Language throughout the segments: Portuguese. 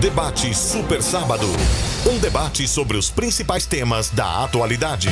Debate Super Sábado. Um debate sobre os principais temas da atualidade.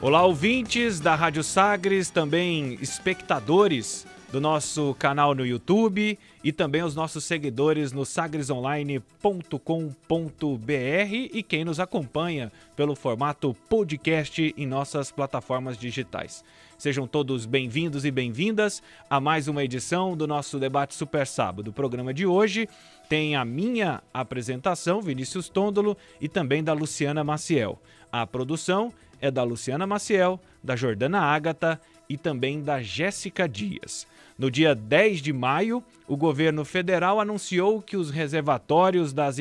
Olá, ouvintes da Rádio Sagres, também espectadores do nosso canal no YouTube e também os nossos seguidores no sagresonline.com.br e quem nos acompanha pelo formato podcast em nossas plataformas digitais. Sejam todos bem-vindos e bem-vindas a mais uma edição do nosso Debate Super Sábado. O programa de hoje tem a minha apresentação, Vinícius Tondolo, e também da Luciana Maciel. A produção é da Luciana Maciel, da Jordana Ágata e também da Jéssica Dias. No dia 10 de maio, o governo federal anunciou que os reservatórios das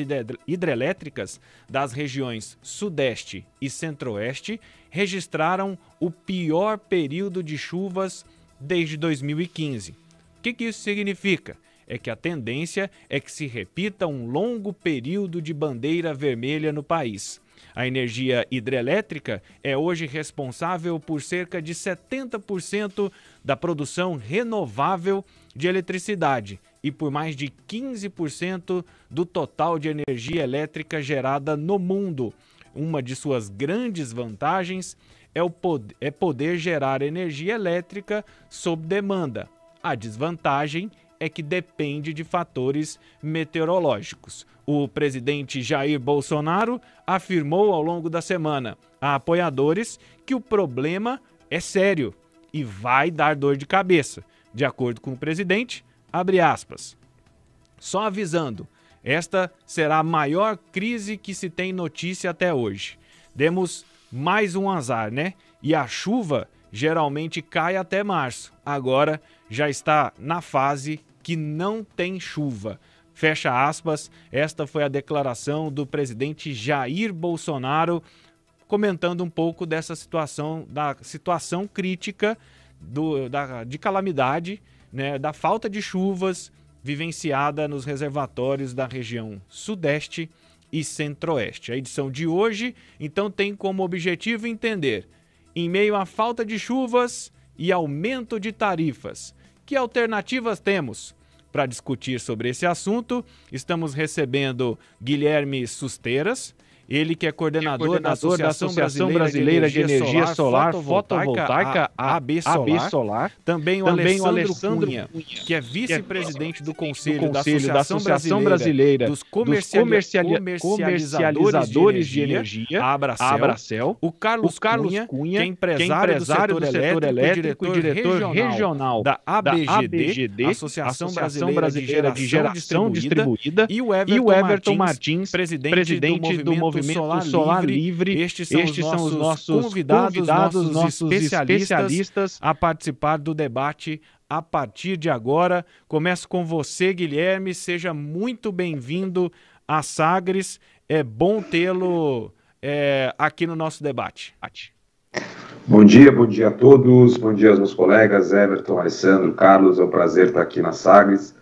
hidrelétricas das regiões Sudeste e Centro-Oeste registraram o pior período de chuvas desde 2015. O que isso significa? É que a tendência é que se repita um longo período de bandeira vermelha no país. A energia hidrelétrica é hoje responsável por cerca de 70% da produção renovável de eletricidade e por mais de 15% do total de energia elétrica gerada no mundo. Uma de suas grandes vantagens é poder gerar energia elétrica sob demanda. A desvantagem é que depende de fatores meteorológicos. O presidente Jair Bolsonaro afirmou ao longo da semana a apoiadores que o problema é sério e vai dar dor de cabeça. De acordo com o presidente, abre aspas, só avisando, esta será a maior crise que se tem notícia até hoje. Demos mais um azar, né? E a chuva geralmente cai até março. Agora já está na fase que não tem chuva. Fecha aspas, esta foi a declaração do presidente Jair Bolsonaro, comentando um pouco dessa situação, da situação crítica de calamidade, né, da falta de chuvas vivenciada nos reservatórios da região Sudeste e Centro-Oeste. A edição de hoje, então, tem como objetivo entender, em meio à falta de chuvas e aumento de tarifas, que alternativas temos? Para discutir sobre esse assunto, estamos recebendo Guilherme Susteiras, ele que é coordenador da Associação Brasileira de Energia Solar Fotovoltaica, AB Solar. Também o Alessandro Cunha, que é vice-presidente do Conselho da Associação Brasileira dos Comercializadores de Energia, a Abracel. O Carlos Cunha, que é empresário do setor elétrico e diretor regional da ABGD, Associação Brasileira de Geração Distribuída. E o Everton Martins, presidente do Movimento Solar Livre. Estes são os nossos convidados, nossos especialistas a participar do debate a partir de agora. Começo com você, Guilherme. Seja muito bem-vindo a Sagres. É bom tê-lo aqui no nosso debate. Bom dia a todos. Bom dia aos meus colegas, Everton, Alessandro, Carlos. É um prazer estar aqui na Sagres,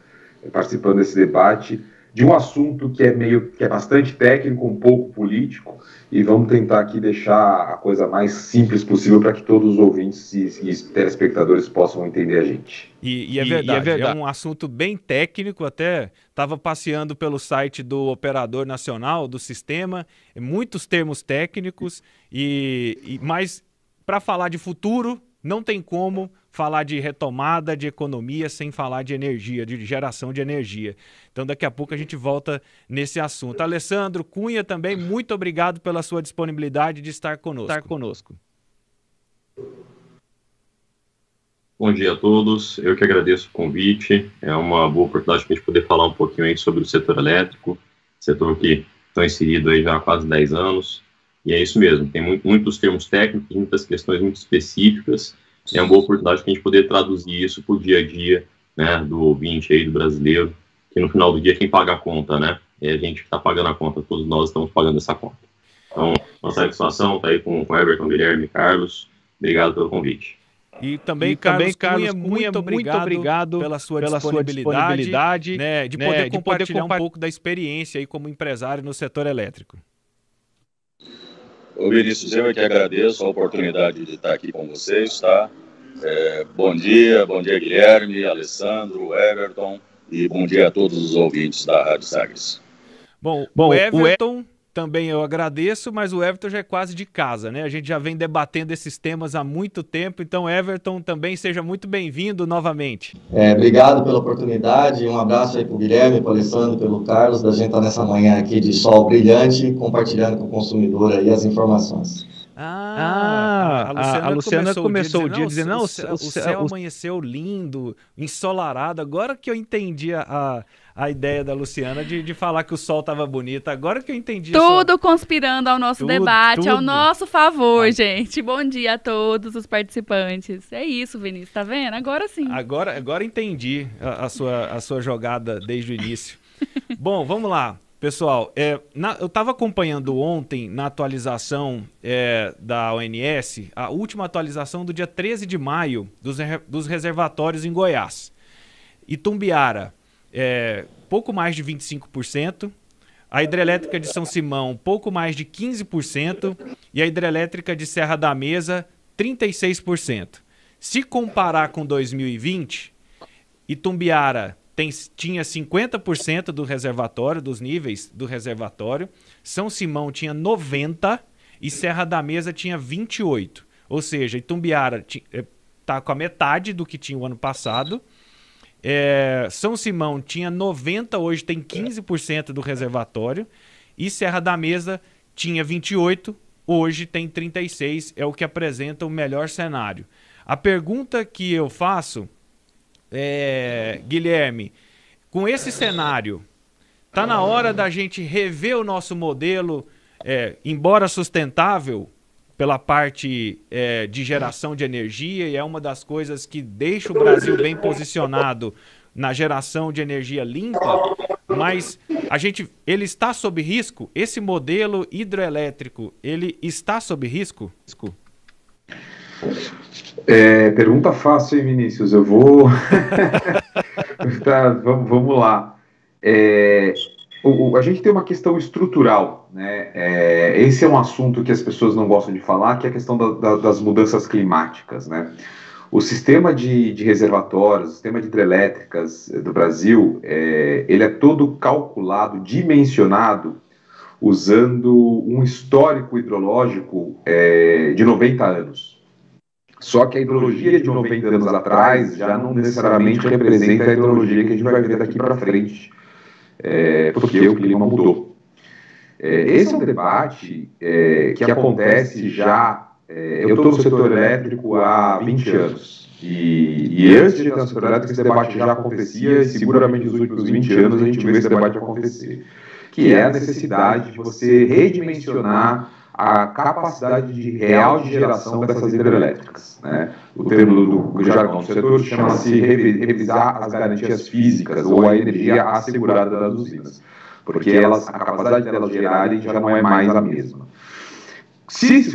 participando desse debate de um assunto que é bastante técnico, um pouco político, e vamos tentar aqui deixar a coisa mais simples possível para que todos os ouvintes e telespectadores possam entender a gente. E é verdade, é um assunto bem técnico, até estava passeando pelo site do Operador Nacional do Sistema, muitos termos técnicos, mas para falar de futuro, não tem como falar de retomada de economia sem falar de energia, de geração de energia. Então, daqui a pouco a gente volta nesse assunto. Alessandro Cunha, também, muito obrigado pela sua disponibilidade de estar conosco. Bom dia a todos, eu que agradeço o convite. É uma boa oportunidade para a gente poder falar um pouquinho aí sobre o setor elétrico, setor que está inserido aí já há quase 10 anos. E é isso mesmo, tem muitos termos técnicos, muitas questões muito específicas. É uma boa oportunidade para a gente poder traduzir isso para o dia a dia, né, do ouvinte aí, do brasileiro, que no final do dia quem paga a conta, né? É a gente que está pagando a conta, todos nós estamos pagando essa conta. Então, nossa satisfação está aí com Everton, Guilherme e Carlos. Obrigado pelo convite. E também, Carlos Cunha, muito obrigado pela sua disponibilidade, né, de poder compartilhar um pouco da experiência aí como empresário no setor elétrico. Ô Vinícius, eu é que agradeço a oportunidade de estar aqui com vocês, tá? Bom dia Guilherme, Alessandro, Everton e bom dia a todos os ouvintes da Rádio Sagres. Bom, o Everton também eu agradeço, mas o Everton já é quase de casa, né? A gente já vem debatendo esses temas há muito tempo, então Everton também seja muito bem-vindo novamente. Obrigado pela oportunidade, um abraço aí para o Guilherme, para o Alessandro, pelo Carlos, da gente estar nessa manhã aqui de sol brilhante, compartilhando com o consumidor aí as informações. A Luciana começou o dia dizendo, o céu amanheceu lindo, ensolarado. Agora que eu entendi a ideia da Luciana de falar que o sol estava bonito. Agora que eu entendi. Tudo conspirando ao nosso debate, ao nosso favor, gente. Bom dia a todos os participantes. É isso, Vinícius, tá vendo? Agora sim. Agora entendi a sua jogada desde o início. Bom, vamos lá. Pessoal, eu estava acompanhando ontem na atualização da ONS, a última atualização do dia 13 de maio dos reservatórios em Goiás. Itumbiara, pouco mais de 25%, a hidrelétrica de São Simão, pouco mais de 15%, e a hidrelétrica de Serra da Mesa, 36%. Se comparar com 2020, Itumbiara tinha 50% do reservatório, dos níveis do reservatório, São Simão tinha 90% e Serra da Mesa tinha 28%. Ou seja, Itumbiara está com a metade do que tinha o ano passado, São Simão tinha 90%, hoje tem 15% do reservatório, e Serra da Mesa tinha 28%, hoje tem 36%, é o que apresenta o melhor cenário. A pergunta que eu faço Guilherme, com esse cenário, tá na hora da gente rever o nosso modelo, embora sustentável, pela parte de geração de energia, e é uma das coisas que deixa o Brasil bem posicionado na geração de energia limpa, mas ele está sob risco? Esse modelo hidroelétrico, ele está sob risco? Pergunta fácil, hein, Vinícius? Eu vou... vamos lá. A gente tem uma questão estrutural, né? Esse é um assunto que as pessoas não gostam de falar, que é a questão das mudanças climáticas, né? O sistema de reservatórios, o sistema de hidrelétricas do Brasil, ele é todo calculado, dimensionado, usando um histórico hidrológico de 90 anos. Só que a hidrologia de 90 anos atrás já não necessariamente representa a hidrologia que a gente vai ver daqui para frente, porque o clima mudou. Esse é um debate que acontece já... eu estou no setor elétrico há 20 anos, e antes de entrar no setor elétrico esse debate já acontecia, e seguramente nos últimos 20 anos a gente vê esse debate acontecer, que é a necessidade de você redimensionar a capacidade real de geração dessas hidrelétricas, né? O termo do jargão do setor chama-se revisar as garantias físicas ou a energia assegurada das usinas, porque a capacidade delas gerarem já não é mais a mesma.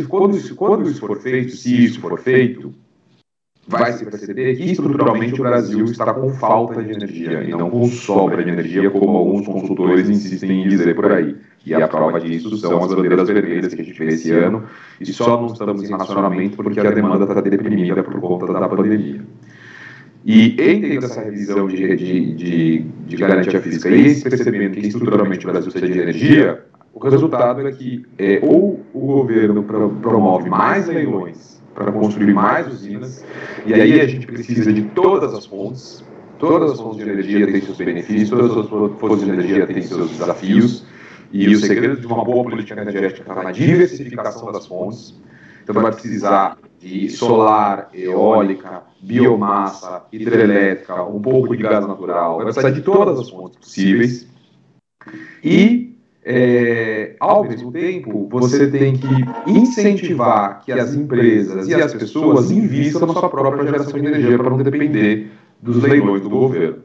Quando isso for feito, vai se perceber que estruturalmente o Brasil está com falta de energia e não com sobra de energia, como alguns consultores insistem em dizer por aí. E a prova disso são as bandeiras vermelhas que a gente vê esse ano, e só não estamos em racionamento porque a demanda está deprimida por conta da pandemia. E entendendo essa revisão de garantia física e percebendo que estruturalmente o Brasil precisa de energia, o resultado é que ou o governo promove mais leilões para construir mais usinas, e aí a gente precisa de todas as fontes de energia têm seus benefícios, todas as fontes de energia têm seus desafios, e o segredo de uma boa política energética está na diversificação das fontes. Então vai precisar de solar, eólica, biomassa, hidrelétrica, um pouco de gás natural, vai precisar de todas as fontes possíveis, e ao mesmo tempo, você tem que incentivar que as empresas e as pessoas invistam na sua própria geração de energia para não depender dos leilões do governo.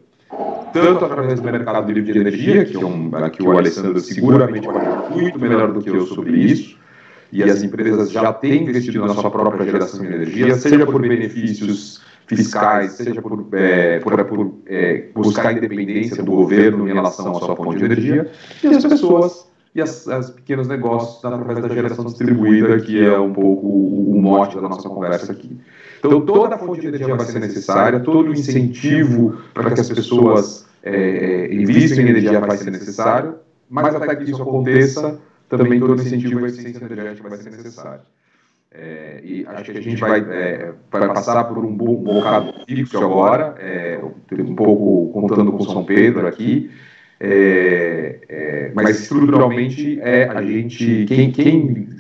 Tanto através do mercado livre de energia, que o Alessandro seguramente pode falar muito melhor do que eu sobre isso, e as empresas já têm investido na sua própria geração de energia, seja por benefícios fiscais, seja por buscar a independência do governo em relação à sua fonte de energia, e e as pequenos negócios através da geração distribuída, que é um pouco o mote da nossa conversa aqui. Então, toda a fonte de energia vai ser necessária, todo o incentivo para que as pessoas invistam em energia vai ser necessário, mas até que isso aconteça, também todo o incentivo à eficiência energética vai ser necessário. E acho que a gente vai passar por um bocado fixo agora, um pouco contando com São Pedro aqui, mas estruturalmente a gente,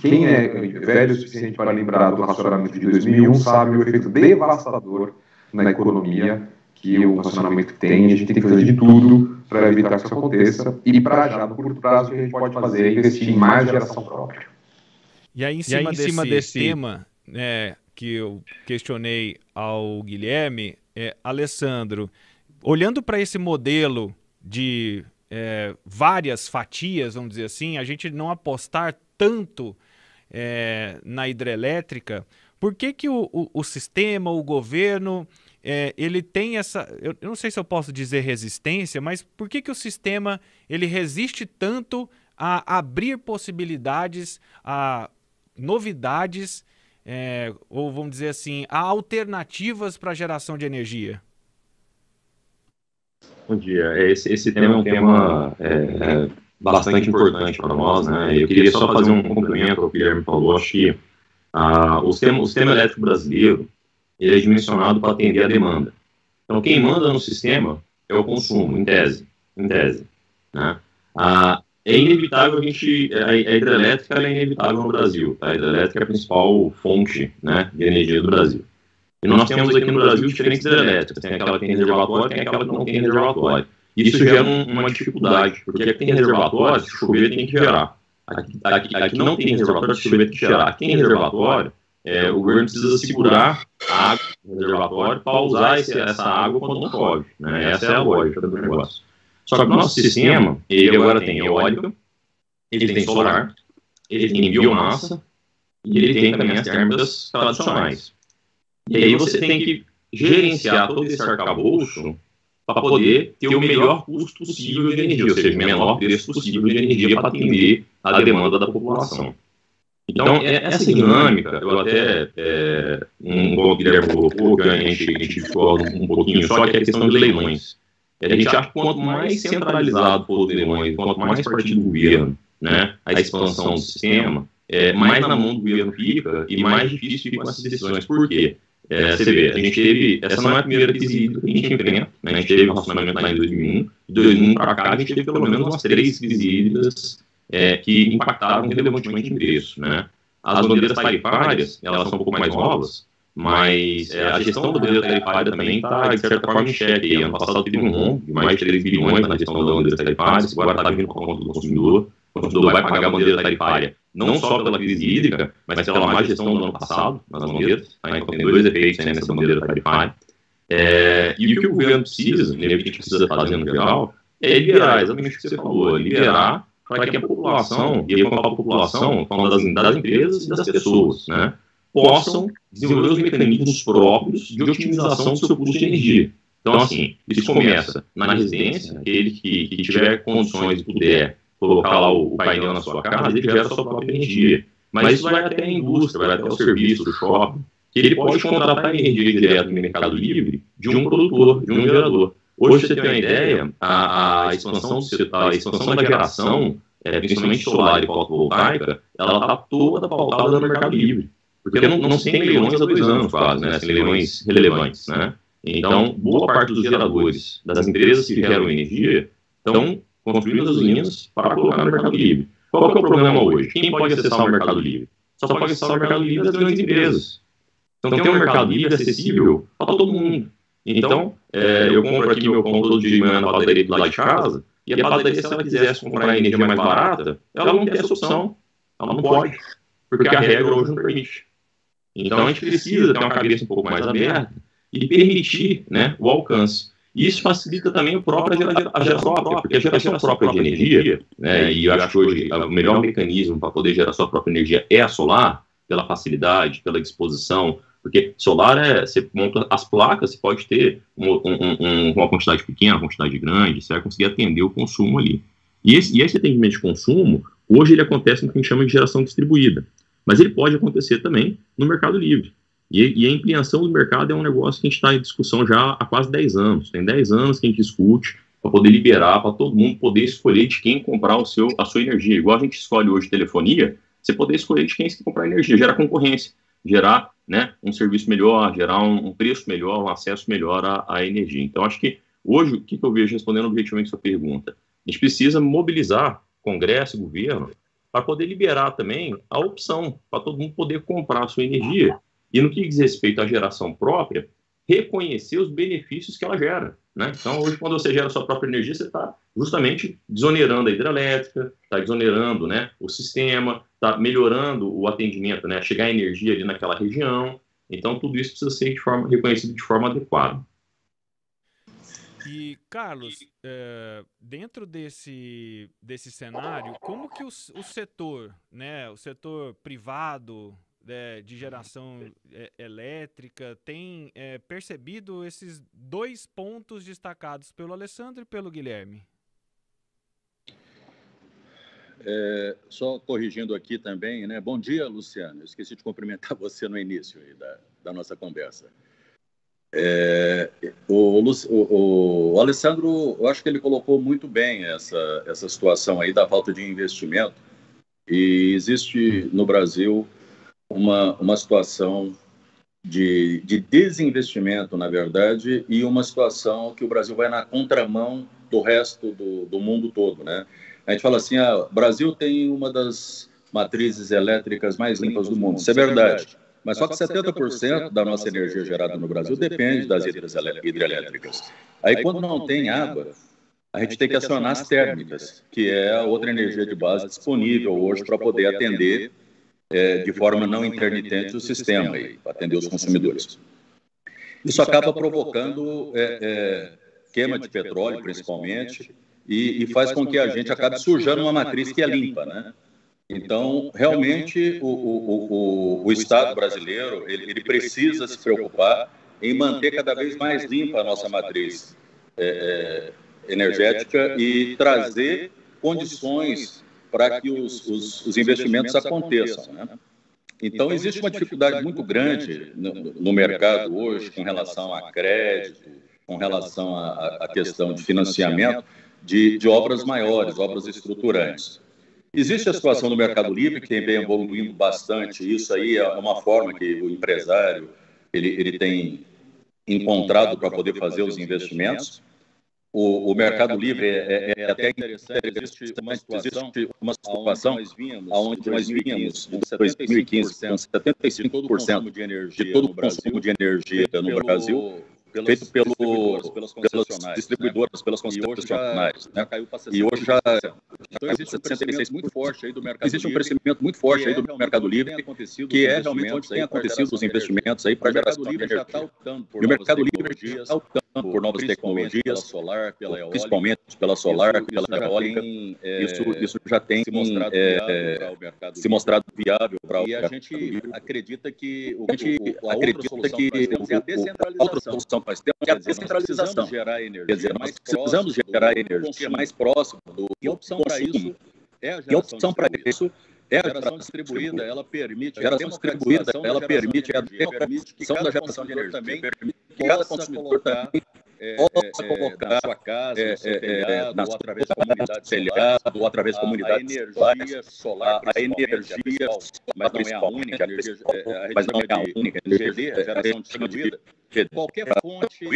quem é velho o suficiente para lembrar do racionamento de 2001 sabe o efeito devastador na economia que o racionamento tem, e a gente tem que fazer de tudo para evitar que isso aconteça, e para já no curto prazo o que a gente pode fazer é investir em mais geração própria. E aí, em cima desse tema, que eu questionei ao Guilherme, Alessandro, olhando para esse modelo de várias fatias, vamos dizer assim, a gente não apostar tanto na hidrelétrica, por que o sistema, o governo, ele tem essa, eu não sei se eu posso dizer resistência, mas por que o sistema ele resiste tanto a abrir possibilidades, a novidades, ou vamos dizer assim, a alternativas para a geração de energia? Bom dia. Esse tema é um tema bastante importante para nós, né? Eu queria só fazer um complemento ao que o Guilherme falou. Acho que o sistema elétrico brasileiro ele é dimensionado para atender a demanda. Então, quem manda no sistema é o consumo, em tese, né? É inevitável a hidrelétrica é inevitável no Brasil. Tá? A hidrelétrica é a principal fonte, né, de energia do Brasil. E nós temos aqui no Brasil diferentes hidrelétricas. Tem aquela que tem reservatório, tem aquela que não tem reservatório. E isso gera uma dificuldade, porque aqui tem reservatório, se chover tem que gerar. Aqui não tem reservatório, se chover tem que gerar. Aqui tem reservatório, o governo precisa segurar a água no reservatório para usar essa água quando não chove. Né? Essa é a lógica do negócio. Só que o nosso sistema, ele agora tem eólica, ele tem solar, ele tem biomassa e ele tem também as térmicas tradicionais. E aí você tem que gerenciar todo esse arcabouço para poder ter o melhor custo possível de energia, ou seja, o menor preço possível de energia para atender a demanda da população. Então, essa dinâmica, eu até, um ponto que o Guilherme colocou, que a gente discorda um pouquinho, só que é a questão de leilões. A gente acha que quanto mais centralizado for os leilões, quanto mais partido do governo, né, a expansão do sistema, mais na mão do governo fica e mais difícil fica essas decisões. Por quê? Você vê, a gente teve, essa não é a primeira crise hídrica que a gente enfrenta, né? A gente teve um racionamento lá em 2001, de 2001 para cá a gente teve pelo menos umas 3 crises hídricas que impactaram relevantemente em preço, né? As bandeiras tarifárias, elas são um pouco mais novas, mas a gestão da bandeira tarifária também está, de certa forma, em xeque. Ano passado teve um rombo de mais de 3 bilhões na gestão da bandeira tarifária, agora está vindo por conta do consumidor. O consumidor vai pagar a bandeira tarifária não só pela crise hídrica, mas pela má gestão do ano passado nas bandeiras. Então tem 2 efeitos nessa bandeira tarifária. E o que o governo precisa, o que a gente precisa fazer no geral, é liberar, exatamente o que você falou, liberar para que a população, e aí quando eu falo população, falando das empresas e das pessoas, né, possam desenvolver os mecanismos próprios de otimização do seu custo de energia. Então, assim, isso começa na residência, aquele que tiver condições e puder colocar lá o painel na sua casa, ele gera a sua própria energia. Mas isso vai até a indústria, vai até o serviço, do shopping, que ele pode contratar energia direto no Mercado Livre de um produtor, de um gerador. Hoje, você tem uma ideia, a expansão da geração, principalmente solar e fotovoltaica, ela está toda pautada no Mercado Livre. Porque não se tem leilões há 2 anos quase, né? Sem leilões relevantes, né? Então, boa parte dos geradores, das empresas que geram energia, estão construindo as usinas para colocar no Mercado Livre. Qual que é o problema hoje? Quem pode acessar o Mercado Livre? Só pode acessar o Mercado Livre as grandes empresas. Então, tem um Mercado Livre acessível para todo mundo. Então, eu compro aqui meu pão todo dia de manhã na padaria do lado de casa, e a padaria, se ela quisesse comprar energia mais barata, ela não tem essa opção. Ela não pode, porque a regra hoje não permite. Então, a gente precisa ter uma cabeça um pouco mais aberta e permitir, né, o alcance. E isso facilita também a geração própria, porque a geração própria de energia, né, e eu acho que hoje o melhor mecanismo para poder gerar sua própria energia é a solar, pela facilidade, pela disposição, porque solar você monta as placas, você pode ter uma quantidade pequena, uma quantidade grande, você vai conseguir atender o consumo ali. E esse atendimento de consumo Hoje ele acontece no que a gente chama de geração distribuída, mas ele pode acontecer também no Mercado Livre. E a ampliação do mercado é um negócio que a gente está em discussão já há quase 10 anos. Tem 10 anos que a gente discute para poder liberar, para todo mundo poder escolher de quem comprar a sua energia. Igual a gente escolhe hoje telefonia, você poder escolher de quem você quer comprar energia, gerar concorrência, gerar, né, um serviço melhor, gerar um preço melhor, um acesso melhor à energia. Então, acho que hoje, o que eu vejo respondendo objetivamente a sua pergunta? A gente precisa mobilizar Congresso e governo para poder liberar também a opção, para todo mundo poder comprar a sua energia. E no que diz respeito à geração própria, reconhecer os benefícios que ela gera, né? Então, hoje, quando você gera a sua própria energia, você está justamente desonerando a hidrelétrica, está desonerando, né, o sistema, está melhorando o atendimento, né, chegar a energia ali naquela região. Então, tudo isso precisa ser reconhecido de forma adequada. E, Carlos, dentro desse cenário, como que o setor, né, o setor privado de geração elétrica tem percebido esses dois pontos destacados pelo Alessandro e pelo Guilherme? Só corrigindo aqui também, né? Bom dia, Luciano. Eu esqueci de cumprimentar você no início aí da nossa conversa. O Alessandro, eu acho que ele colocou muito bem essa situação aí da falta de investimento. E existe no Brasil uma situação de desinvestimento, na verdade, e uma situação que o Brasil vai na contramão do resto do mundo todo, né? A gente fala assim, o Brasil tem uma das matrizes elétricas mais limpas do mundo. Isso é verdade. Mas só que 70% da nossa energia gerada no Brasil depende das hidrelétricas. Aí, quando não tem água, a gente tem que acionar as térmicas, que é a outra energia de base disponível hoje para poder atender de forma não intermitente o sistema, para atender os consumidores. Isso acaba provocando queima de petróleo, principalmente, e faz com que a gente acabe sujando uma matriz que é limpa, né? Então, realmente, o Estado brasileiro ele precisa se preocupar em manter cada vez mais limpa a nossa matriz energética e trazer condições para que os investimentos aconteçam, né? Então, existe uma dificuldade muito grande no mercado hoje com relação a crédito, com relação à questão de financiamento de obras maiores, obras estruturantes. Existe a situação do Mercado Livre, que vem evoluindo bastante. Isso aí é uma forma que o empresário ele tem encontrado para poder fazer os investimentos. O Mercado Livre é até interessante. Existe uma situação onde nós vínhamos em 2015 com 75% de todo o consumo de energia no Brasil feito pelas distribuidoras, pelas concessionárias, né? E hoje já então existe um crescimento muito forte aí do Mercado Livre. Existe um crescimento muito forte aí do Mercado Livre, que é realmente onde tem acontecido os investimentos aí para geração de energia. E o Mercado Livre já está optando por novas tecnologias, principalmente pela solar, pela eólica. Isso já tem se mostrado viável para o mercado. E a gente acredita que a outra solução que nós temos é a descentralização. Quer dizer, nós precisamos gerar energia mais próximo do consumo. E a opção para isso é a geração distribuída. Ela permite a democratização da geração de energia. Permite que cada consumidor também possa colocar na sua casa, no seu telhado, ou através de comunidades solares, ou através de comunidades energia solar, a energia, mas não é a única, a geração distribuída. Qualquer fonte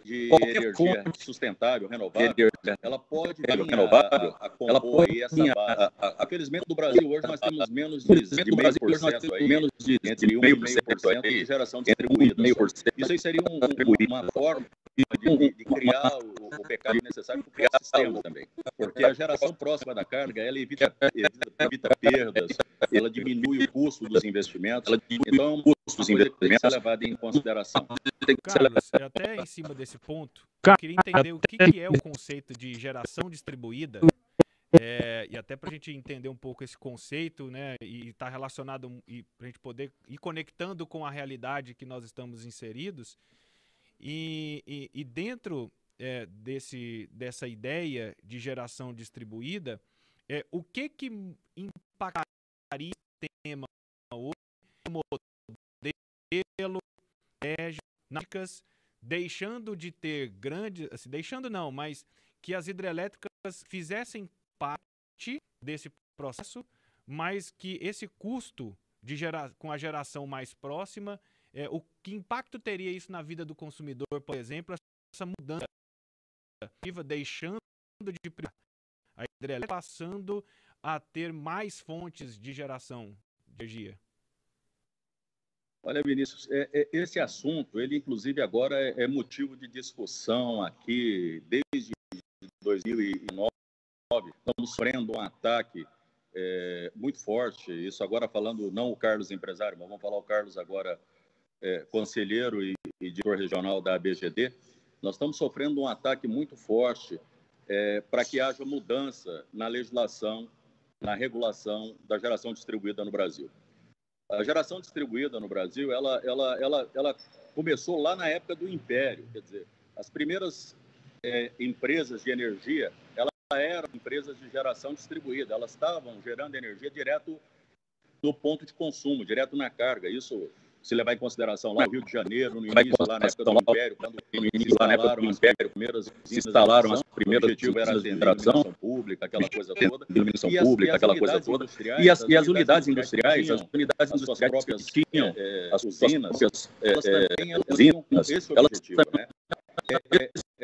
de energia sustentável, renovável, ela pode compor essa base. Infelizmente, no Brasil, hoje nós temos menos de 0,5% de geração distribuída. Isso aí seria uma forma de criar o pecado necessário para criar o sistema também. Porque a geração próxima da carga, ela evita perdas, ela diminui o custo dos investimentos. Então, é um custo dos investimentos tem que ser levado em consideração. Carlos, até em cima desse ponto, eu queria entender o que é o conceito de geração distribuída, e até para a gente entender um pouco esse conceito, né, e está relacionado, e para a gente poder ir conectando com a realidade que nós estamos inseridos, e dentro dessa ideia de geração distribuída, o que impactaria o sistema hoje, o modelo, deixando de ter grandes, assim, deixando não, mas que as hidrelétricas fizessem parte desse processo, mas que esse custo com a geração mais próxima, que impacto teria isso na vida do consumidor, por exemplo, essa mudança, deixando de privar a hidrelétrica, passando a ter mais fontes de geração de energia? Olha, Vinícius, esse assunto, ele inclusive agora é motivo de discussão aqui desde 2009. Estamos sofrendo um ataque muito forte, isso agora falando não o Carlos empresário, mas vamos falar o Carlos agora conselheiro e diretor regional da ABGD. Nós estamos sofrendo um ataque muito forte para que haja mudança na legislação, na regulação da geração distribuída no Brasil. A geração distribuída no Brasil, ela começou lá na época do Império, quer dizer, as primeiras empresas de energia, elas eram empresas de geração distribuída, elas estavam gerando energia direto no ponto de consumo, direto na carga. Isso, se levar em consideração lá no Rio de Janeiro, no início, lá na época do Império, quando se instalaram as primeiras objetivo era atender a iluminação pública, aquela coisa toda. E as unidades industriais, tinham as usinas, elas também tinham esse objetivo, né?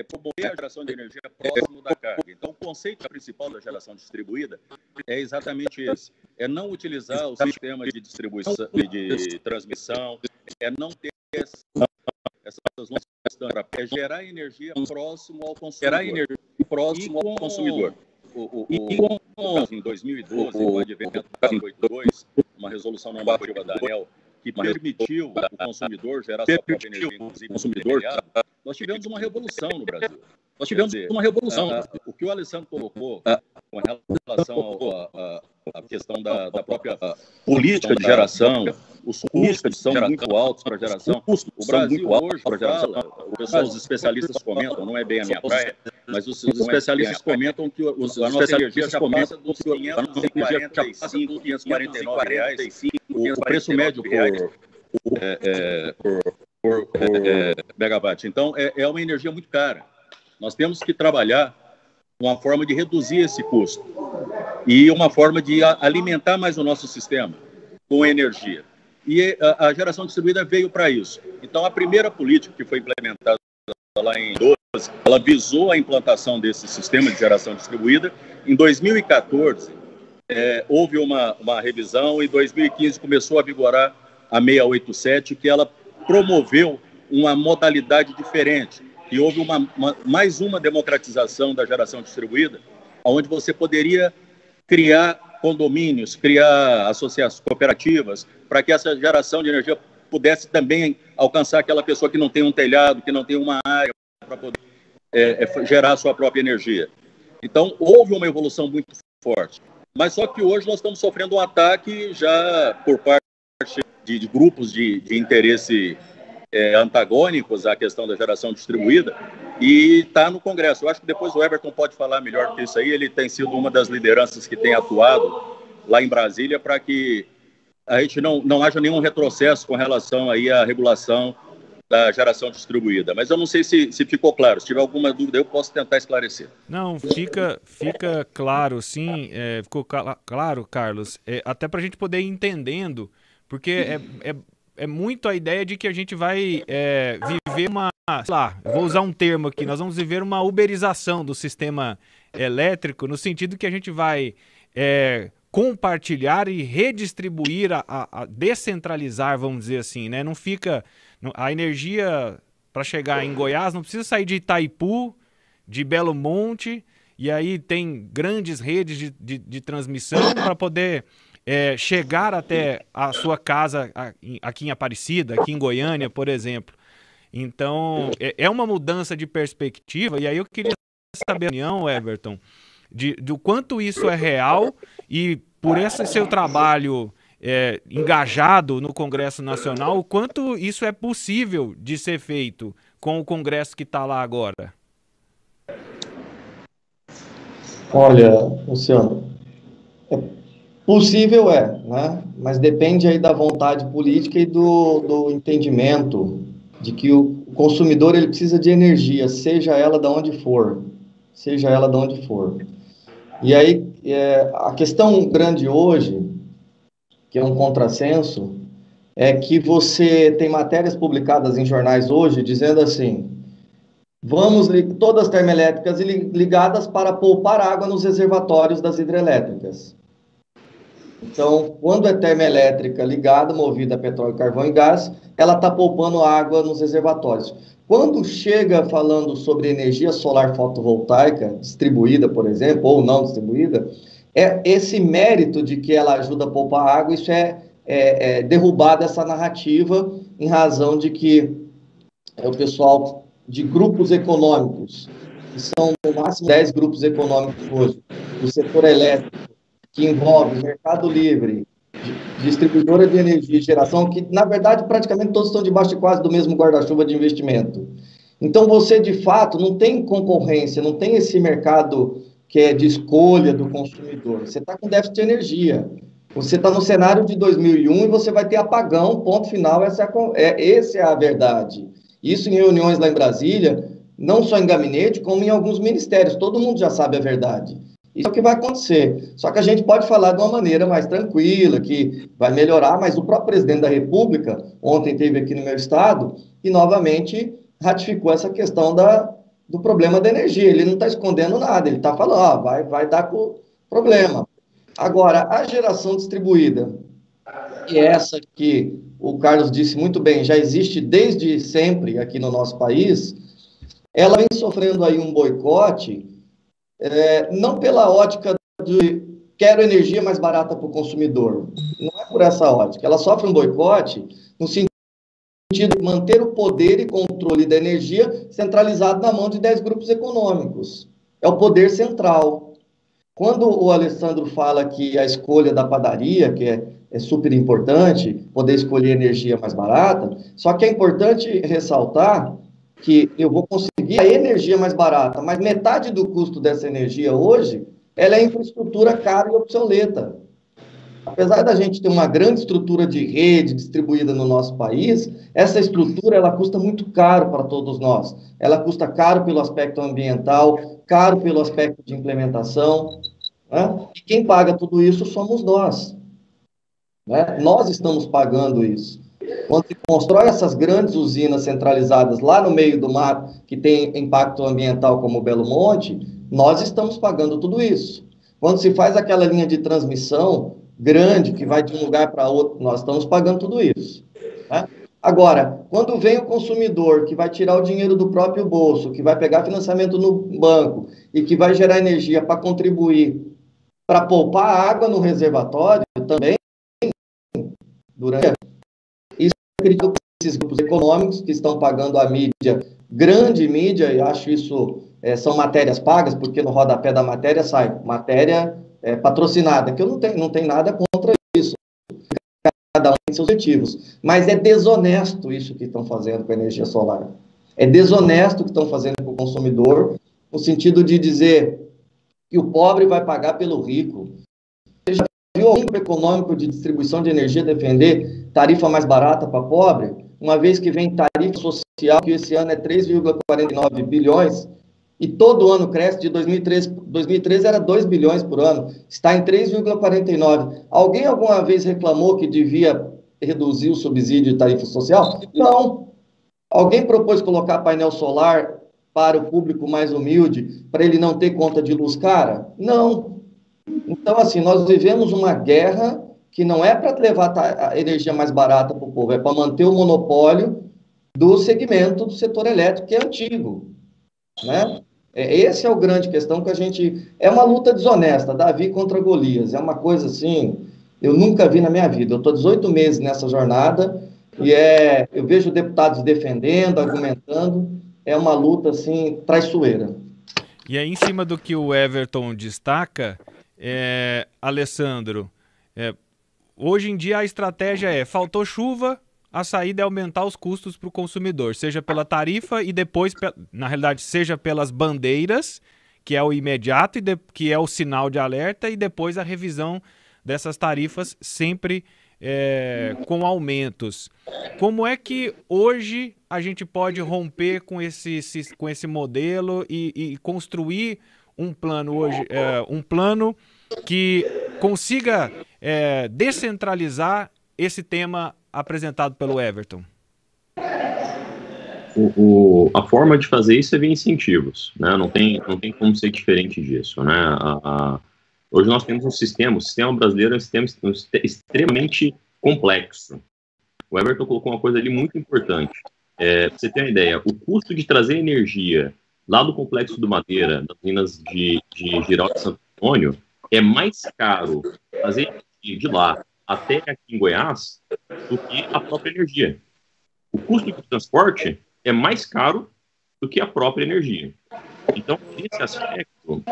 Promover a geração de energia próximo da carga. Então, o conceito principal da geração distribuída é exatamente esse. É não utilizar o sistema de distribuição e de transmissão, é não ter essas longas distâncias, é gerar energia próximo ao consumidor. Em 2012, o advento do 482, uma resolução normativa da ANEEL, que permitiu o consumidor gerar sua própria energia, inclusive nós tivemos uma revolução no Brasil. O que o Alessandro colocou com relação à questão da própria política de geração, os custos são muito altos para a geração. O Brasil hoje fala, os especialistas comentam, não é bem a minha praia, mas os especialistas comentam que a nossa energia já passa dos R$545, R$549, o preço médio por megawatt. Então, é uma energia muito cara. Nós temos que trabalhar uma forma de reduzir esse custo e uma forma de alimentar mais o nosso sistema com energia. E a geração distribuída veio para isso. Então, a primeira política que foi implementada lá em 2012, ela visou a implantação desse sistema de geração distribuída. Em 2014, houve uma revisão, e em 2015 começou a vigorar a 687, que ela promoveu uma modalidade diferente, e houve mais uma democratização da geração distribuída, onde você poderia criar condomínios, criar associações cooperativas, para que essa geração de energia pudesse também alcançar aquela pessoa que não tem um telhado, que não tem uma área para poder gerar a sua própria energia. Então, houve uma evolução muito forte. Mas só que hoje nós estamos sofrendo um ataque já por parte de grupos de interesse antagônicos à questão da geração distribuída, e está no Congresso. Eu acho que depois o Everton pode falar melhor que isso aí. Ele tem sido uma das lideranças que tem atuado lá em Brasília para que a gente não haja nenhum retrocesso com relação aí à regulação da geração distribuída. Mas eu não sei se ficou claro. Se tiver alguma dúvida, eu posso tentar esclarecer. Não, fica claro, sim. Ficou claro, Carlos. Até para a gente poder ir entendendo, porque é muito a ideia de que a gente vai viver uma, sei lá, eu vou usar um termo aqui, nós vamos viver uma uberização do sistema elétrico, no sentido que a gente vai compartilhar e redistribuir, a descentralizar, vamos dizer assim, né? Não fica... A energia, para chegar em Goiás, não precisa sair de Itaipu, de Belo Monte, e aí tem grandes redes de transmissão para poder... chegar até a sua casa aqui em Aparecida, aqui em Goiânia, por exemplo. Então, é uma mudança de perspectiva, e aí eu queria saber a opinião, Everton, do quanto isso é real, e por esse seu trabalho engajado no Congresso Nacional, o quanto isso é possível de ser feito com o Congresso que está lá agora. Olha, Luciano, Possível né? Mas depende aí da vontade política e do entendimento de que o consumidor ele precisa de energia, seja ela de onde for. E aí, a questão grande hoje, que é um contrassenso, é que você tem matérias publicadas em jornais hoje dizendo assim: todas as termoelétricas ligadas para poupar água nos reservatórios das hidrelétricas. Então, quando é termoelétrica ligada, movida a petróleo, carvão e gás, ela está poupando água nos reservatórios. Quando chega falando sobre energia solar fotovoltaica, distribuída, por exemplo, ou não distribuída, esse mérito de que ela ajuda a poupar água, isso é derrubado essa narrativa em razão de que o pessoal de grupos econômicos, que são no máximo 10 grupos econômicos hoje, do setor elétrico, que envolve mercado livre, distribuidora de energia e geração, que, na verdade, praticamente todos estão debaixo de quase do mesmo guarda-chuva de investimento. Então, você, de fato, não tem concorrência, não tem esse mercado que é de escolha do consumidor. Você está com déficit de energia. Você está no cenário de 2001 e você vai ter apagão, ponto final, essa é a verdade. Isso em reuniões lá em Brasília, não só em gabinete, como em alguns ministérios. Todo mundo já sabe a verdade. Isso é o que vai acontecer. Só que a gente pode falar de uma maneira mais tranquila, que vai melhorar, mas o próprio presidente da República, ontem esteve aqui no meu estado, e novamente ratificou essa questão do problema da energia. Ele não está escondendo nada, ele está falando, vai dar problema. Agora, a geração distribuída, e essa que o Carlos disse muito bem, já existe desde sempre aqui no nosso país, ela vem sofrendo aí um boicote, não pela ótica de quero energia mais barata para o consumidor, não é por essa ótica, ela sofre um boicote no sentido de manter o poder e controle da energia centralizado na mão de 10 grupos econômicos, é o poder central. Quando o Alessandro fala que a escolha da padaria, que é super importante, poder escolher energia mais barata, só que é importante ressaltar que eu vou conseguir a energia mais barata, mas metade do custo dessa energia hoje, ela é infraestrutura cara e obsoleta. Apesar da gente ter uma grande estrutura de rede distribuída no nosso país, essa estrutura ela custa muito caro para todos nós. Ela custa caro pelo aspecto ambiental, caro pelo aspecto de implementação, né? E quem paga tudo isso somos nós. Né? Nós estamos pagando isso. Quando se constrói essas grandes usinas centralizadas lá no meio do mato, que tem impacto ambiental como o Belo Monte, nós estamos pagando tudo isso. Quando se faz aquela linha de transmissão grande, que vai de um lugar para outro, nós estamos pagando tudo isso. Né? Agora, quando vem o consumidor, que vai tirar o dinheiro do próprio bolso, que vai pegar financiamento no banco e que vai gerar energia para contribuir, para poupar água no reservatório também, durante isso, eu acredito que esses grupos econômicos que estão pagando a mídia, grande mídia, e acho isso, são matérias pagas, porque no rodapé da matéria sai matéria patrocinada, que eu não tenho nada contra isso, cada um tem seus objetivos, mas é desonesto isso que estão fazendo com a energia solar, é desonesto o que estão fazendo com o consumidor, no sentido de dizer que o pobre vai pagar pelo rico. Você já viu algum grupo econômico de distribuição de energia defender tarifa mais barata para pobre, uma vez que vem tarifa social, que esse ano é 3,49 bilhões, e todo ano cresce, de 2013 era 2 bilhões por ano, está em 3,49. Alguém alguma vez reclamou que devia reduzir o subsídio de tarifa social? Não. Alguém propôs colocar painel solar para o público mais humilde, para ele não ter conta de luz cara? Não. Então, assim, nós vivemos uma guerra que não é para levar a energia mais barata para o povo, é para manter o monopólio do segmento do setor elétrico, que é antigo, né? Esse é o grande questão que a gente... É uma luta desonesta, Davi contra Golias. É uma coisa assim, eu nunca vi na minha vida. Eu estou 18 meses nessa jornada e eu vejo deputados defendendo, argumentando. É uma luta, assim, traiçoeira. E aí, em cima do que o Everton destaca, Alessandro, hoje em dia a estratégia faltou chuva, a saída é aumentar os custos para o consumidor, seja pela tarifa e depois, na realidade, seja pelas bandeiras, que é o imediato, que é o sinal de alerta, e depois a revisão dessas tarifas sempre com aumentos. Como é que hoje a gente pode romper com esse modelo e construir um plano hoje, um plano que consiga descentralizar esse tema apresentado pelo Everton? A forma de fazer isso é via incentivos, né? Não tem como ser diferente disso, né? Hoje nós temos o sistema brasileiro é um sistema extremamente complexo. O Everton colocou uma coisa ali muito importante. Pra você ter uma ideia, o custo de trazer energia lá do Complexo do Madeira, das minas de Girau e Santo Antônio, é mais caro trazer energia de lá até aqui em Goiás do que a própria energia. O custo de transporte é mais caro do que a própria energia. Então, esse aspecto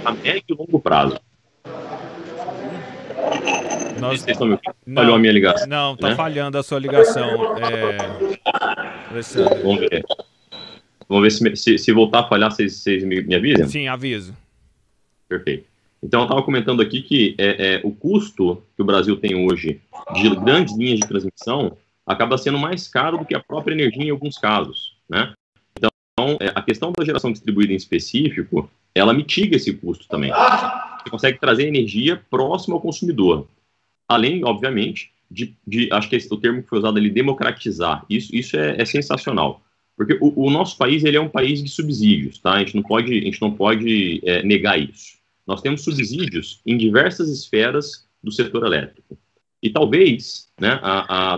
a médio e longo prazo. Falhou a minha ligação. Não, tá falhando a sua ligação. Vamos ver se voltar a falhar, vocês me avisam? Sim, aviso. Perfeito. Então, eu estava comentando aqui que o custo que o Brasil tem hoje de grandes linhas de transmissão acaba sendo mais caro do que a própria energia em alguns casos, né? Então, a questão da geração distribuída em específico, ela mitiga esse custo também. Você consegue trazer energia próxima ao consumidor. Além, obviamente, acho que o termo que foi usado ali, democratizar. Isso é sensacional. Porque o nosso país, ele é um país de subsídios, tá? A gente não pode negar isso. Nós temos subsídios em diversas esferas do setor elétrico. E talvez, né,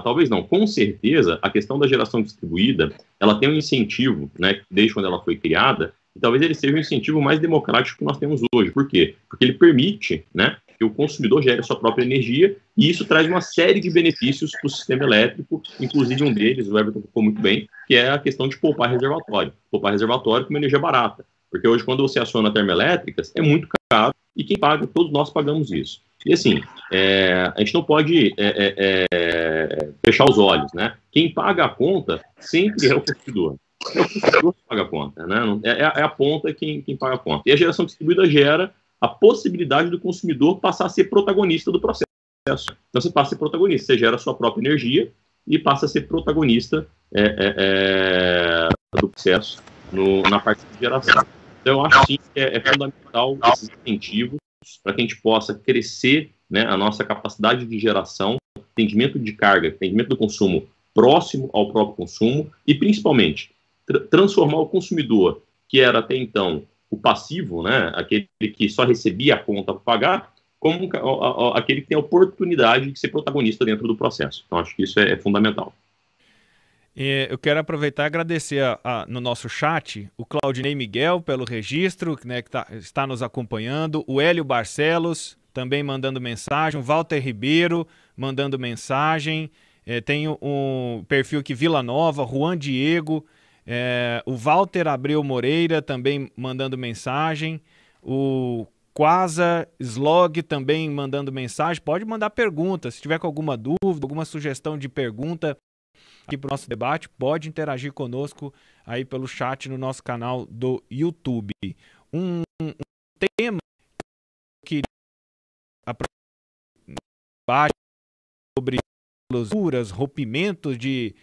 talvez não, com certeza, a questão da geração distribuída, ela tem um incentivo, né, desde quando ela foi criada, e talvez ele seja um incentivo mais democrático que nós temos hoje. Por quê? Porque ele permite, né, que o consumidor gere a sua própria energia, e isso traz uma série de benefícios para o sistema elétrico, inclusive um deles, o Everton tocou muito bem, que é a questão de poupar reservatório. Poupar reservatório com uma energia barata. Porque hoje, quando você aciona termoelétricas, é muito caro, e quem paga, todos nós pagamos isso. E assim, a gente não pode fechar os olhos, né? Quem paga a conta sempre é o consumidor. É o consumidor que paga a conta, né? É a ponta quem paga a conta. E a geração distribuída gera a possibilidade do consumidor passar a ser protagonista do processo. Então você passa a ser protagonista, você gera a sua própria energia e passa a ser protagonista do processo na parte de geração. Então eu acho sim que é fundamental esses incentivos para que a gente possa crescer, né, a nossa capacidade de geração, atendimento de carga, atendimento do consumo próximo ao próprio consumo e, principalmente, transformar o consumidor, que era até então o passivo, né, aquele que só recebia a conta para pagar, como aquele que tem a oportunidade de ser protagonista dentro do processo. Então, acho que isso é fundamental. Eu quero aproveitar e agradecer no nosso chat o Claudinei Miguel pelo registro, né, que está nos acompanhando, o Hélio Barcelos também mandando mensagem, o Walter Ribeiro mandando mensagem, tem um perfil aqui Vila Nova, Juan Diego, o Walter Abreu Moreira também mandando mensagem, o Quasa Slog também mandando mensagem. Pode mandar pergunta, se tiver com alguma dúvida, alguma sugestão de pergunta aqui para o nosso debate, pode interagir conosco aí pelo chat no nosso canal do YouTube. Um tema que sobre clausuras, rompimentos de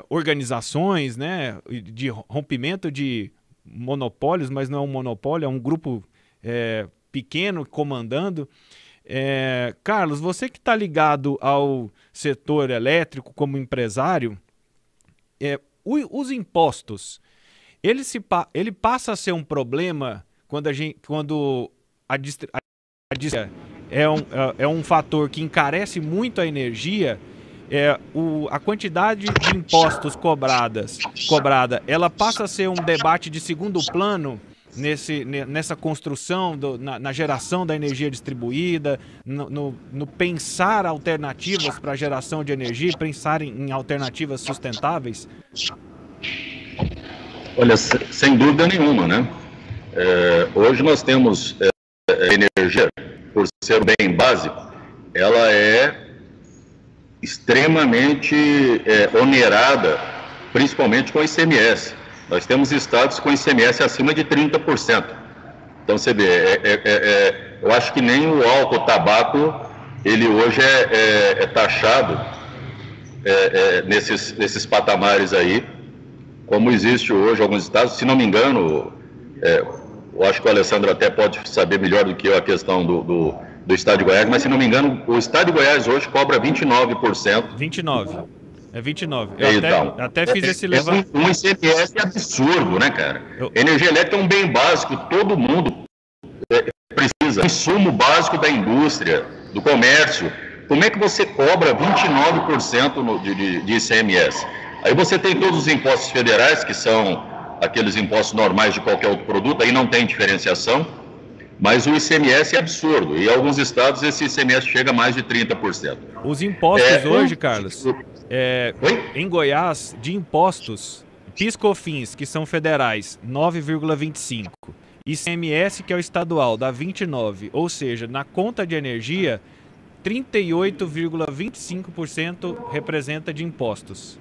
organizações, né, de rompimento de monopólios, mas não é um monopólio, é um grupo pequeno comandando. Carlos, você que está ligado ao setor elétrico como empresário, os impostos, ele passa a ser um problema quando a distribuição é um fator que encarece muito a energia. A quantidade de impostos cobrada, ela passa a ser um debate de segundo plano nessa construção, na geração da energia distribuída, no pensar alternativas para a geração de energia, pensar em alternativas sustentáveis? Olha, sem dúvida nenhuma, né? Hoje nós temos energia, por ser um bem básico, ela é extremamente onerada, principalmente com o ICMS. Nós temos estados com ICMS acima de 30%. Então, você vê, eu acho que nem o álcool, o tabaco, ele hoje é taxado nesses patamares aí, como existe hoje em alguns estados. Se não me engano, eu acho que o Alessandro até pode saber melhor do que eu a questão do estado de Goiás, mas se não me engano, o estado de Goiás hoje cobra 29%. 29%. É 29%. Eu até fiz esse levantamento. Um ICMS absurdo, né, cara? Energia elétrica é um bem básico, todo mundo precisa. Insumo básico da indústria, do comércio. Como é que você cobra 29% de ICMS? Aí você tem todos os impostos federais, que são aqueles impostos normais de qualquer outro produto, aí não tem diferenciação, mas o ICMS é absurdo. E em alguns estados esse ICMS chega a mais de 30%. Os impostos hoje, Carlos, em Goiás, de impostos, PIS/COFINS, que são federais, 9,25%. ICMS, que é o estadual, dá 29%. Ou seja, na conta de energia, 38,25% representa de impostos.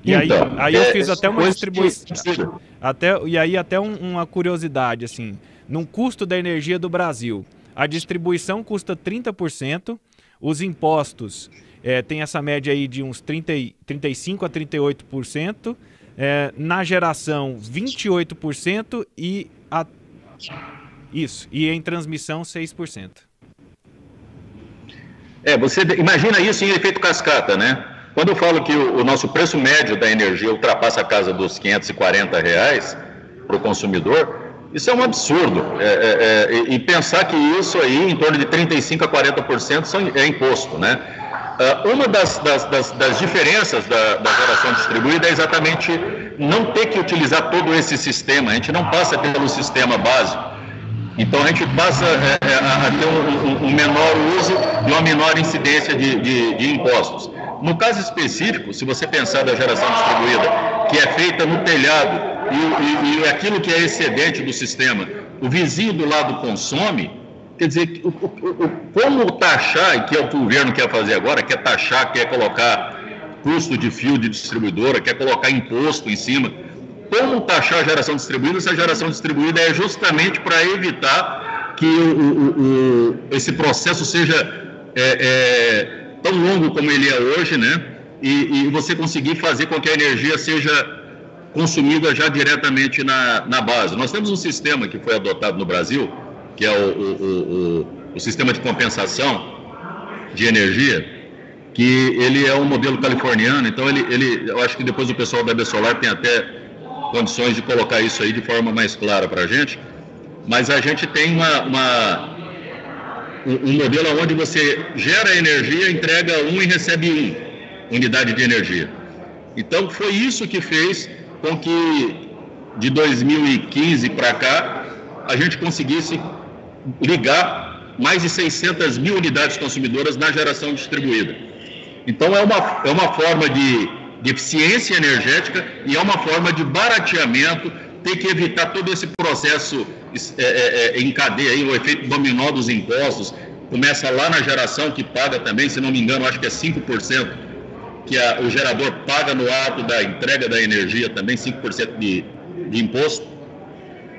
E então, aí eu fiz até uma distribuição. Até uma curiosidade, assim. Num custo da energia do Brasil, a distribuição custa 30%, os impostos tem essa média aí de uns 35% a 38%, na geração 28% e em transmissão 6%. Você imagina isso em efeito cascata, né? Quando eu falo que o nosso preço médio da energia ultrapassa a casa dos R$540 para o consumidor, isso é um absurdo. E pensar que isso aí, em torno de 35% a 40% é imposto, né? Uma das diferenças da geração distribuída é exatamente não ter que utilizar todo esse sistema. A gente não passa pelo sistema básico. Então, a gente passa a ter um menor uso e uma menor incidência de impostos. No caso específico, se você pensar da geração distribuída, que é feita no telhado, e aquilo que é excedente do sistema, o vizinho do lado consome, quer dizer, como taxar, e que é o que o governo quer fazer agora, quer taxar, quer colocar custo de fio de distribuidora, quer colocar imposto em cima. Como taxar a geração distribuída? Essa geração distribuída é justamente para evitar que esse processo seja tão longo como ele é hoje, né? E você conseguir fazer com que a energia seja consumida já diretamente na base. Nós temos um sistema que foi adotado no Brasil, que é o sistema de compensação de energia, que ele é um modelo californiano. Então, eu acho que depois o pessoal da Besolar tem até condições de colocar isso aí de forma mais clara para a gente, mas a gente tem um modelo onde você gera energia, entrega e recebe unidade de energia. Então, foi isso que fez com que, de 2015 para cá, a gente conseguisse ligar mais de 600 mil unidades consumidoras na geração distribuída. Então, é uma forma de eficiência energética e é uma forma de barateamento, ter que evitar todo esse processo em cadeia, aí, o efeito dominó dos impostos. Começa lá na geração, que paga também, se não me engano, acho que é 5%, que o gerador paga no ato da entrega da energia também, 5% de imposto.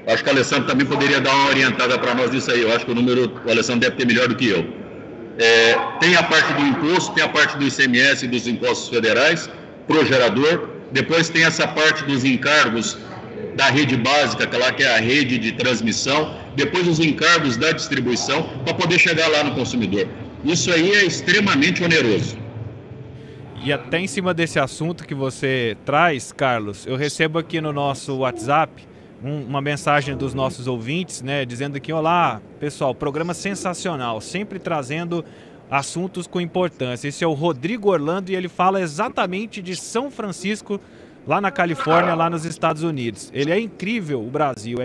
Acho que o Alessandro também poderia dar uma orientada para nós disso aí. Eu acho que o Alessandro deve ter melhor do que eu. Tem a parte do imposto, tem a parte do ICMS e dos impostos federais para o gerador. Depois tem essa parte dos encargos da rede básica, que é a rede de transmissão. Depois os encargos da distribuição para poder chegar lá no consumidor. Isso aí é extremamente oneroso. E até em cima desse assunto que você traz, Carlos, eu recebo aqui no nosso WhatsApp uma mensagem dos nossos ouvintes, né, dizendo que, olá, pessoal, programa sensacional, sempre trazendo assuntos com importância. Esse é o Rodrigo Orlando e ele fala exatamente de São Francisco, lá na Califórnia, lá nos Estados Unidos. Ele é incrível, o Brasil,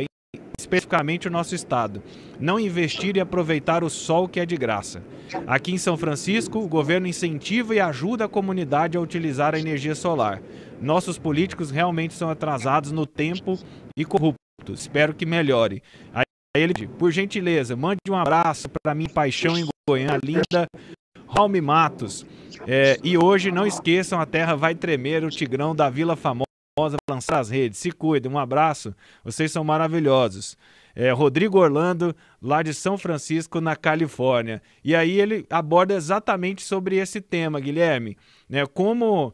especificamente o nosso estado. Não investir e aproveitar o sol que é de graça. Aqui em São Francisco, o governo incentiva e ajuda a comunidade a utilizar a energia solar. Nossos políticos realmente são atrasados no tempo e corruptos. Espero que melhore. Aí ele diz, por gentileza, mande um abraço para minha paixão em Goiânia, linda Raul Matos. E hoje, não esqueçam, a terra vai tremer, o Tigrão da Vila Famosa lançar as redes. Se cuidem, um abraço, vocês são maravilhosos. Rodrigo Orlando, lá de São Francisco, na Califórnia. E aí ele aborda exatamente sobre esse tema, Guilherme. Como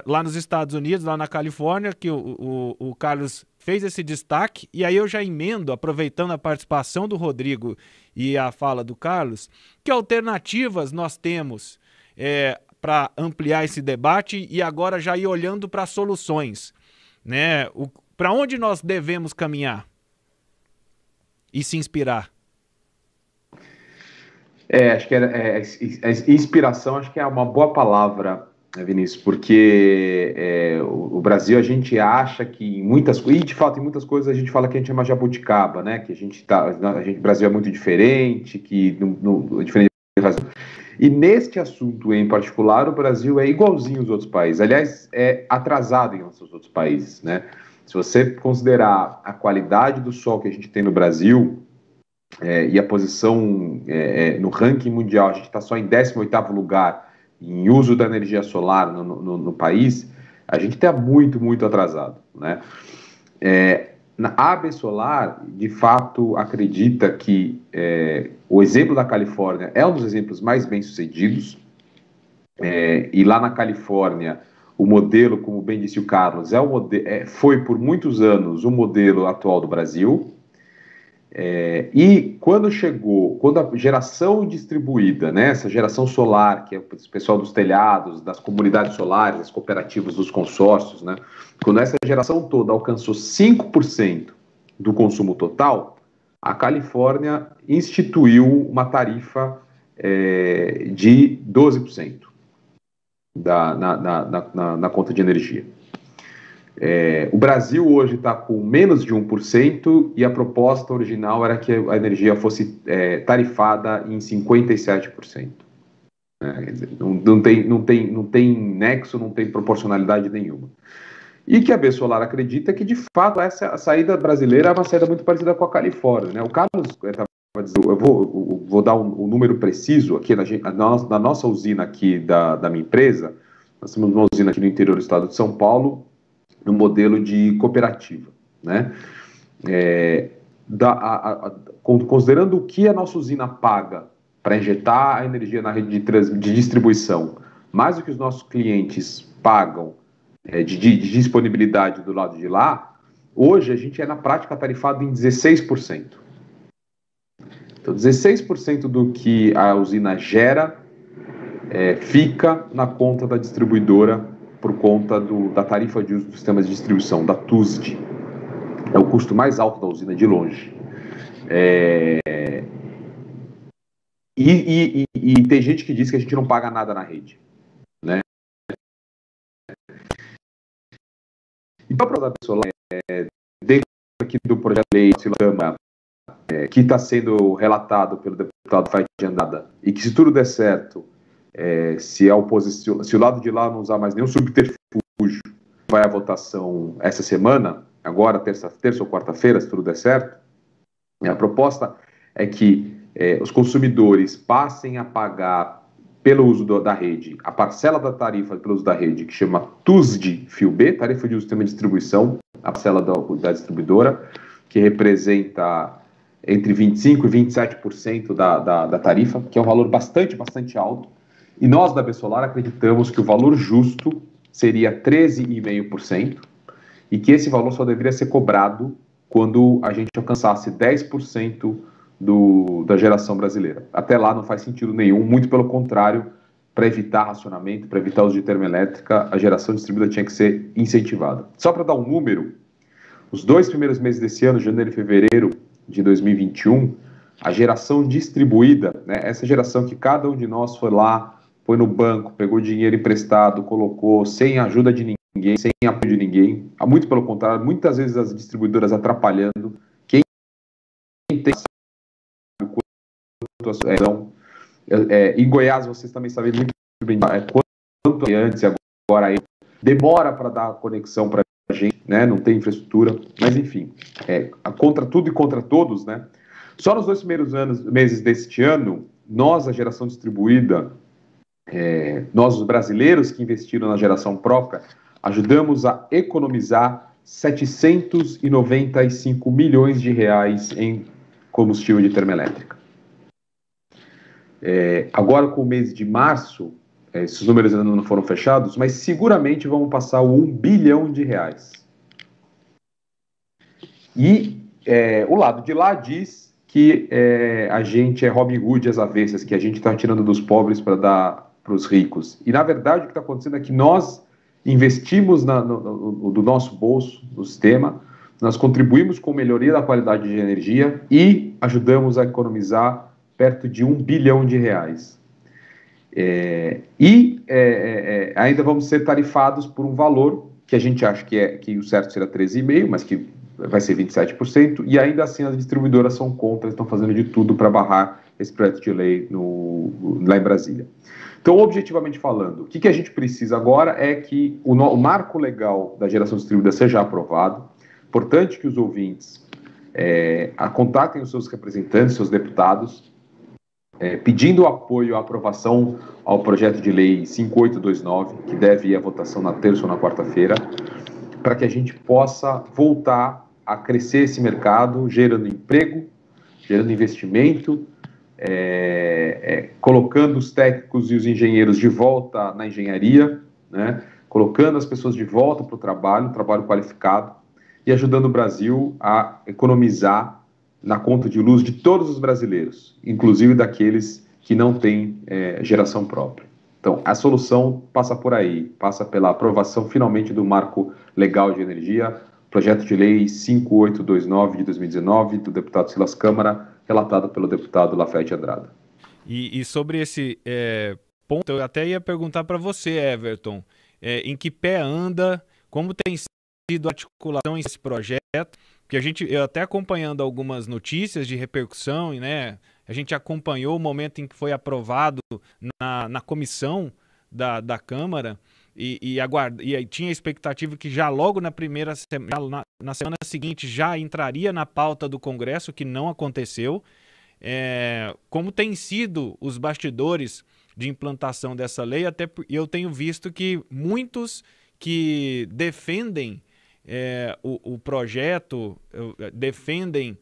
lá nos Estados Unidos, lá na Califórnia, que o Carlos fez esse destaque, e aí eu já emendo, aproveitando a participação do Rodrigo e a fala do Carlos, que alternativas nós temos para ampliar esse debate e agora já ir olhando para soluções, né? Para onde nós devemos caminhar e se inspirar? Acho que inspiração acho que é uma boa palavra, Vinícius, porque o Brasil, a gente acha que em muitas coisas, e de fato em muitas coisas a gente fala que a gente é uma jabuticaba, né? Que o Brasil é muito diferente, que diferente do Brasil. E neste assunto em particular, o Brasil é igualzinho aos outros países. Aliás, é atrasado em relação aos outros países, né? Se você considerar a qualidade do sol que a gente tem no Brasil e a posição no ranking mundial, a gente está só em 18º lugar em uso da energia solar no país, a gente está muito, muito atrasado, né? A AB Solar, de fato, acredita que o exemplo da Califórnia é um dos exemplos mais bem-sucedidos, e lá na Califórnia, o modelo, como bem disse o Carlos, foi por muitos anos o modelo atual do Brasil, e quando a geração distribuída, né, essa geração solar, que é o pessoal dos telhados, das comunidades solares, das cooperativas, dos consórcios, né, quando essa geração toda alcançou 5% do consumo total, a Califórnia instituiu uma tarifa de 12% na conta de energia. O Brasil hoje está com menos de 1% e a proposta original era que a energia fosse tarifada em 57%. Não tem nexo, não tem proporcionalidade nenhuma. E que a AB Solar acredita que, de fato, a saída brasileira é uma saída muito parecida com a Califórnia, né? O Carlos estava dizendo, eu vou dar um número preciso aqui, na nossa usina aqui da minha empresa. Nós temos uma usina aqui no interior do estado de São Paulo, no modelo de cooperativa, né? Considerando o que a nossa usina paga para injetar a energia na rede de distribuição, mais do que os nossos clientes pagam de disponibilidade do lado de lá, hoje a gente na prática tarifado em 16%. Então, 16% do que a usina gera fica na conta da distribuidora por conta da tarifa de uso dos sistemas de distribuição, da TUSD. É o custo mais alto da usina, de longe. E tem gente que diz que a gente não paga nada na rede, né? Então, para a AB Solar, dentro aqui do projeto de lei que está sendo relatado pelo deputado Fábio de Andrada, e que, se tudo der certo, se o lado de lá não usar mais nenhum subterfúgio, vai à votação essa semana, agora, terça ou quarta-feira, se tudo der certo, a proposta é que os consumidores passem a pagar pelo uso da rede, a parcela da tarifa pelo uso da rede, que chama TUSD Fio B, tarifa de uso do sistema de distribuição, a parcela da distribuidora, que representa entre 25% e 27% da tarifa, que é um valor bastante alto. E nós, da AB Solar, acreditamos que o valor justo seria 13,5% e que esse valor só deveria ser cobrado quando a gente alcançasse 10% da geração brasileira. Até lá não faz sentido nenhum, muito pelo contrário, para evitar racionamento, para evitar o uso de termoelétrica, a geração distribuída tinha que ser incentivada. Só para dar um número, os 2 primeiros meses desse ano, janeiro e fevereiro de 2021, a geração distribuída, né, essa geração que cada um de nós foi lá, foi no banco, pegou dinheiro emprestado, colocou, sem ajuda de ninguém, sem apoio de ninguém, muito pelo contrário, muitas vezes as distribuidoras atrapalhando, quem tem em Goiás, vocês também sabem muito bem quanto antes e agora demora para dar conexão para a gente, né? Não tem infraestrutura, mas enfim, contra tudo e contra todos, né? Só nos 2 primeiros meses deste ano, nós, a geração distribuída, nós, os brasileiros que investiram na geração própria, ajudamos a economizar 795 milhões de reais em combustível de termoelétrica. Agora, com o mês de março, esses números ainda não foram fechados, mas seguramente vamos passar o 1 bilhão de reais. E o lado de lá diz que a gente é Robin Hood às avessas, que a gente está tirando dos pobres para dar para os ricos. E, na verdade, o que está acontecendo é que nós investimos do nosso bolso, no sistema, nós contribuímos com melhoria da qualidade de energia e ajudamos a economizar perto de 1 bilhão de reais. Ainda vamos ser tarifados por um valor que a gente acha que o certo será 13,5%, mas que vai ser 27%, e ainda assim as distribuidoras são contra, estão fazendo de tudo para barrar esse projeto de lei lá em Brasília. Então, objetivamente falando, o que a gente precisa agora é que o marco legal da geração distribuída seja aprovado. Importante que os ouvintes contatem os seus representantes, seus deputados, pedindo apoio à aprovação ao projeto de lei 5829, que deve ir à votação na terça ou na quarta-feira, para que a gente possa voltar a crescer esse mercado, gerando emprego, gerando investimento, colocando os técnicos e os engenheiros de volta na engenharia, né, colocando as pessoas de volta para o trabalho qualificado, e ajudando o Brasil a economizar na conta de luz de todos os brasileiros, inclusive daqueles que não têm geração própria. Então, a solução passa por aí, passa pela aprovação finalmente do Marco Legal de Energia, projeto de lei 5829 de 2019, do deputado Silas Câmara, relatado pelo deputado Lafayette Andrada. E sobre esse ponto, eu até ia perguntar para você, Everton, em que pé anda, como tem sido a articulação nesse projeto, porque eu até acompanhando algumas notícias de repercussão, né, a gente acompanhou o momento em que foi aprovado na comissão da Câmara e tinha a expectativa que já logo na semana seguinte já entraria na pauta do Congresso, que não aconteceu. Como tem sido os bastidores de implantação dessa lei, até eu tenho visto que muitos que defendem o projeto, defendem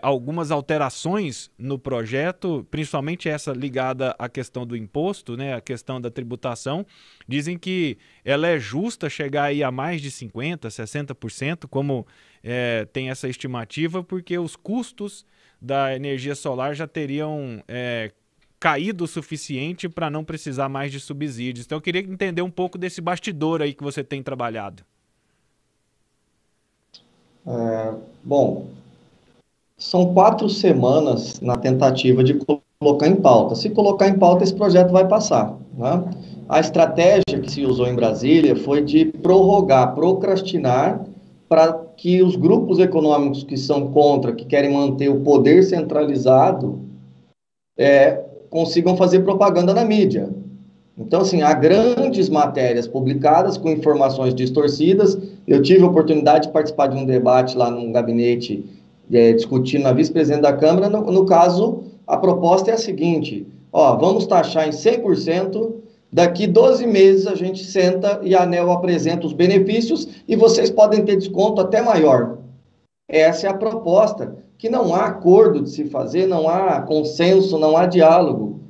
algumas alterações no projeto, principalmente essa ligada à questão do imposto, né, a questão da tributação, dizem que ela é justa chegar aí a mais de 50%, 60%, como tem essa estimativa, porque os custos da energia solar já teriam caído o suficiente para não precisar mais de subsídios. Então eu queria entender um pouco desse bastidor aí que você tem trabalhado. Bom, são 4 semanas na tentativa de colocar em pauta. Se colocar em pauta, esse projeto vai passar, né? A estratégia que se usou em Brasília foi de prorrogar, procrastinar, para que os grupos econômicos que são contra, que querem manter o poder centralizado, consigam fazer propaganda na mídia. Então, assim, há grandes matérias publicadas com informações distorcidas. Eu tive a oportunidade de participar de um debate lá num gabinete discutindo na vice-presidente da Câmara. No caso, a proposta é a seguinte: vamos taxar em 100%, daqui 12 meses a gente senta e a ANEEL apresenta os benefícios e vocês podem ter desconto até maior. Essa é a proposta, que não há acordo de se fazer, não há consenso, não há diálogo.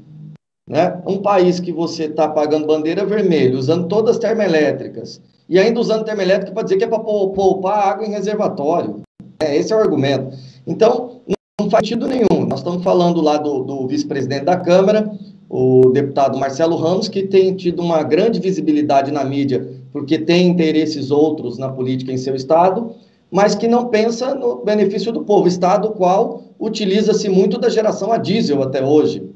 Né? Um país que você está pagando bandeira vermelha, usando todas as termoelétricas, e ainda usando termoelétrica para dizer que é para poupar água em reservatório. Esse é o argumento. Então, não faz sentido nenhum. Nós estamos falando lá do vice-presidente da Câmara, o deputado Marcelo Ramos, que tem tido uma grande visibilidade na mídia, porque tem interesses outros na política em seu estado, mas que não pensa no benefício do povo, estado o qual utiliza-se muito da geração a diesel até hoje.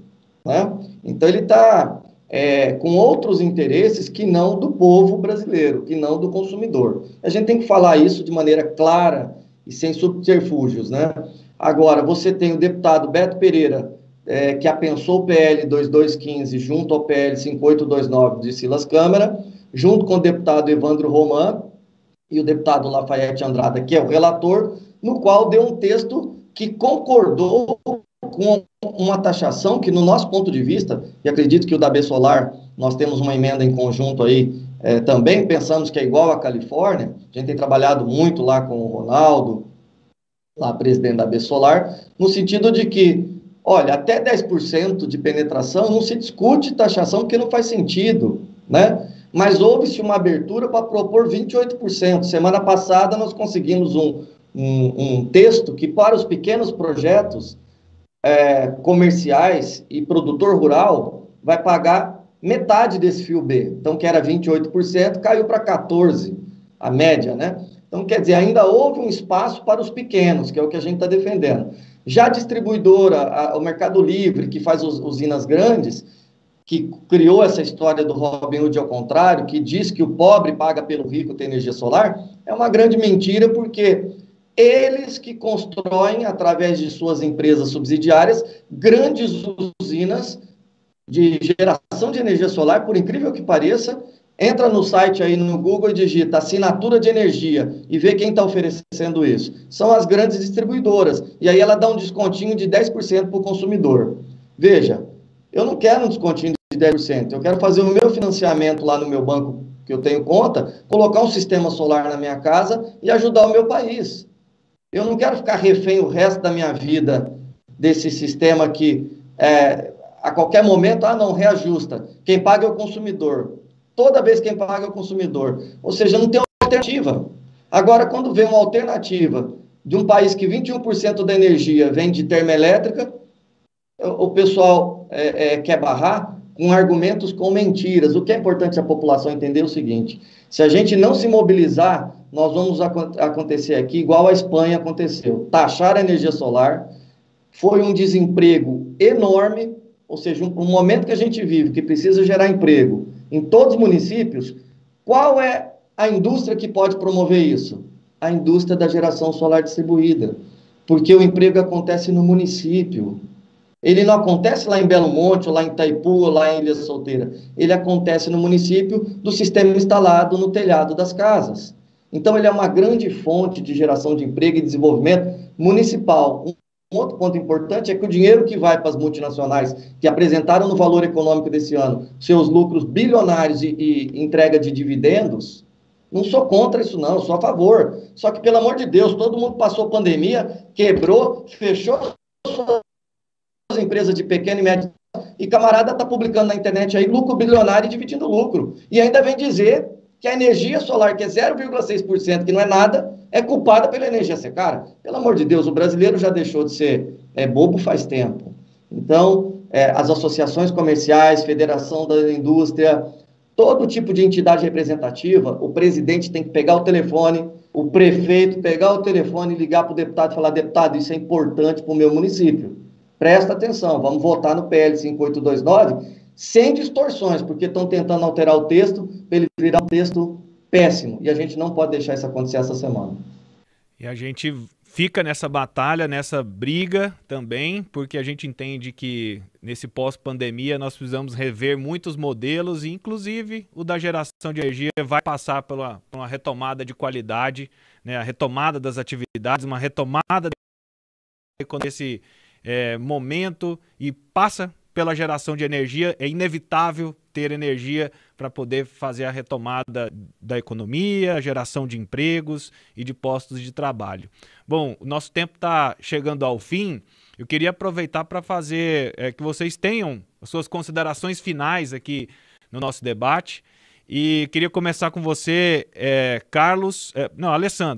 Né? Então, ele está com outros interesses que não do povo brasileiro, que não do consumidor. A gente tem que falar isso de maneira clara e sem subterfúgios. Né? Agora, você tem o deputado Beto Pereira, que apensou o PL 2215 junto ao PL 5829 de Silas Câmara, junto com o deputado Evandro Roman e o deputado Lafayette Andrada, que é o relator, no qual deu um texto que concordou com uma taxação que, no nosso ponto de vista, e acredito que o da B Solar, nós temos uma emenda em conjunto aí, também pensamos que é igual à Califórnia. A gente tem trabalhado muito lá com o Ronaldo, lá presidente da B Solar, no sentido de que, olha, até 10% de penetração não se discute taxação porque não faz sentido, né? Mas houve-se uma abertura para propor 28%. Semana passada nós conseguimos um texto que para os pequenos projetos comerciais e produtor rural vai pagar metade desse fio B. Então, que era 28%, caiu para 14%, a média, né? Então, quer dizer, ainda houve um espaço para os pequenos, que é o que a gente está defendendo. Já a distribuidora, o Mercado Livre, que faz usinas grandes, que criou essa história do Robin Hood ao contrário, que diz que o pobre paga pelo rico ter energia solar, é uma grande mentira, porque eles que constroem, através de suas empresas subsidiárias, grandes usinas de geração de energia solar, por incrível que pareça. Entra no site aí no Google e digita assinatura de energia e vê quem está oferecendo isso. São as grandes distribuidoras. E aí ela dá um descontinho de 10% para o consumidor. Veja, eu não quero um descontinho de 10%. Eu quero fazer o meu financiamento lá no meu banco, que eu tenho conta, colocar um sistema solar na minha casa e ajudar o meu país. Eu não quero ficar refém o resto da minha vida desse sistema que, a qualquer momento, não reajusta. Quem paga é o consumidor. Toda vez quem paga é o consumidor. Ou seja, não tem alternativa. Agora, quando vem uma alternativa de um país que 21% da energia vem de termoelétrica, o pessoal quer barrar com argumentos com mentiras. O que é importante a população entender é o seguinte: se a gente não se mobilizar, nós vamos acontecer aqui igual a Espanha aconteceu. Taxar a energia solar, foi um desemprego enorme, ou seja, um momento que a gente vive, que precisa gerar emprego em todos os municípios. Qual é a indústria que pode promover isso? A indústria da geração solar distribuída, porque o emprego acontece no município. Ele não acontece lá em Belo Monte, ou lá em Itaipu, ou lá em Ilha Solteira. Ele acontece no município do sistema instalado no telhado das casas. Então, ele é uma grande fonte de geração de emprego e desenvolvimento municipal. Um outro ponto importante é que o dinheiro que vai para as multinacionais, que apresentaram no valor econômico desse ano seus lucros bilionários e entrega de dividendos, não sou contra isso não, sou a favor. Só que, pelo amor de Deus, todo mundo passou pandemia, quebrou, fechou suas empresas de pequeno e médio, e camarada está publicando na internet aí lucro bilionário e dividindo lucro. E ainda vem dizer que a energia solar, que é 0,6%, que não é nada, é culpada pela energia ser cara. Pelo amor de Deus, o brasileiro já deixou de ser bobo faz tempo. Então, as associações comerciais, Federação da Indústria, todo tipo de entidade representativa, o presidente tem que pegar o telefone, o prefeito pegar o telefone e ligar para o deputado e falar: deputado, isso é importante para o meu município. Presta atenção, vamos votar no PL 5829, sem distorções, porque estão tentando alterar o texto para ele virar um texto péssimo. E a gente não pode deixar isso acontecer essa semana. E a gente fica nessa batalha, nessa briga também, porque a gente entende que nesse pós-pandemia nós precisamos rever muitos modelos, e inclusive o da geração de energia vai passar por uma retomada de qualidade, né? A retomada das atividades, uma retomada desse momento, e passa pela geração de energia. É inevitável ter energia para poder fazer a retomada da economia, a geração de empregos e de postos de trabalho. Bom, o nosso tempo está chegando ao fim. Eu queria aproveitar para fazer que vocês tenham as suas considerações finais aqui no nosso debate. E queria começar com você,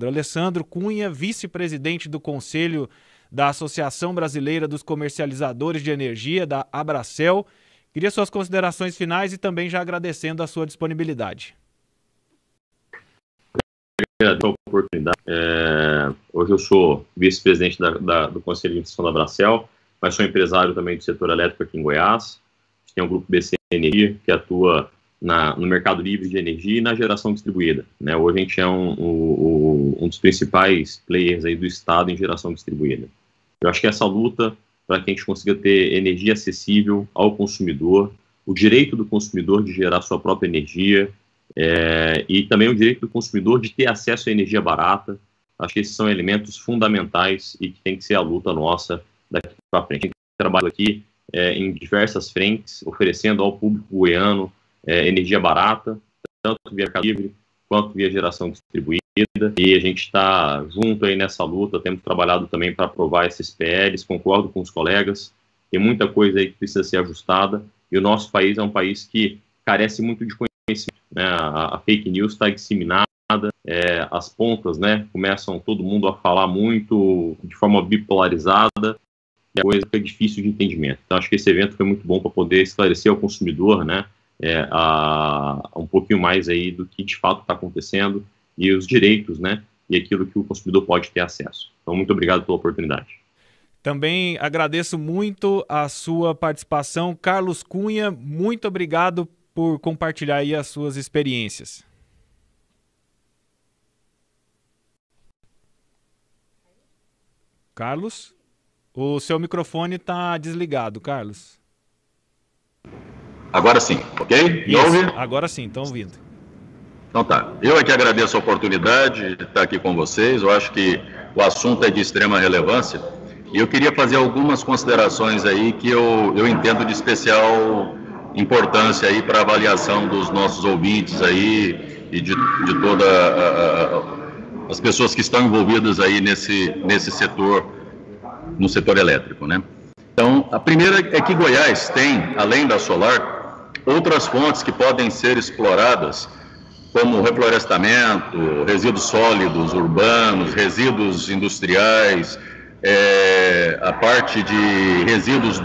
Alessandro Cunha, vice-presidente do Conselho da Associação Brasileira dos Comercializadores de Energia, da Abracel. Queria suas considerações finais e também já agradecendo a sua disponibilidade. Obrigado pela oportunidade. Hoje eu sou vice-presidente do Conselho de Administração da Abracel, mas sou empresário também do setor elétrico aqui em Goiás. A gente tem o Grupo BC Energia, que atua no mercado livre de energia e na geração distribuída, né? Hoje a gente é um dos principais players aí do estado em geração distribuída. Eu acho que essa luta para que a gente consiga ter energia acessível ao consumidor, o direito do consumidor de gerar sua própria energia, e também o direito do consumidor de ter acesso à energia barata, acho que esses são elementos fundamentais e que tem que ser a luta nossa daqui para frente. A gente trabalha aqui em diversas frentes, oferecendo ao público goiano energia barata, tanto via Mercado Livre quanto via geração distribuída, e a gente está junto aí nessa luta, temos trabalhado também para aprovar esses PLs, concordo com os colegas, tem muita coisa aí que precisa ser ajustada, e o nosso país é um país que carece muito de conhecimento, né? A fake news está disseminada, as pontas, né, começam todo mundo a falar muito de forma bipolarizada, e a coisa fica difícil de entendimento. Então, acho que esse evento foi muito bom para poder esclarecer ao consumidor, né, um pouquinho mais aí do que de fato está acontecendo e os direitos, né, e aquilo que o consumidor pode ter acesso. Então, muito obrigado pela oportunidade. Também agradeço muito a sua participação. Carlos Cunha, muito obrigado por compartilhar aí as suas experiências. Carlos, o seu microfone está desligado, Carlos. Agora sim, ok? Me ouve? Agora sim, estão ouvindo. Então tá. Eu é que agradeço a oportunidade de estar aqui com vocês. Eu acho que o assunto é de extrema relevância. E eu queria fazer algumas considerações aí que eu entendo de especial importância aí para a avaliação dos nossos ouvintes aí e de todas as pessoas que estão envolvidas aí nesse setor, no setor elétrico, né? Então, a primeira é que Goiás tem, além da solar, outras fontes que podem ser exploradas, como reflorestamento, resíduos sólidos urbanos, resíduos industriais, a parte de resíduos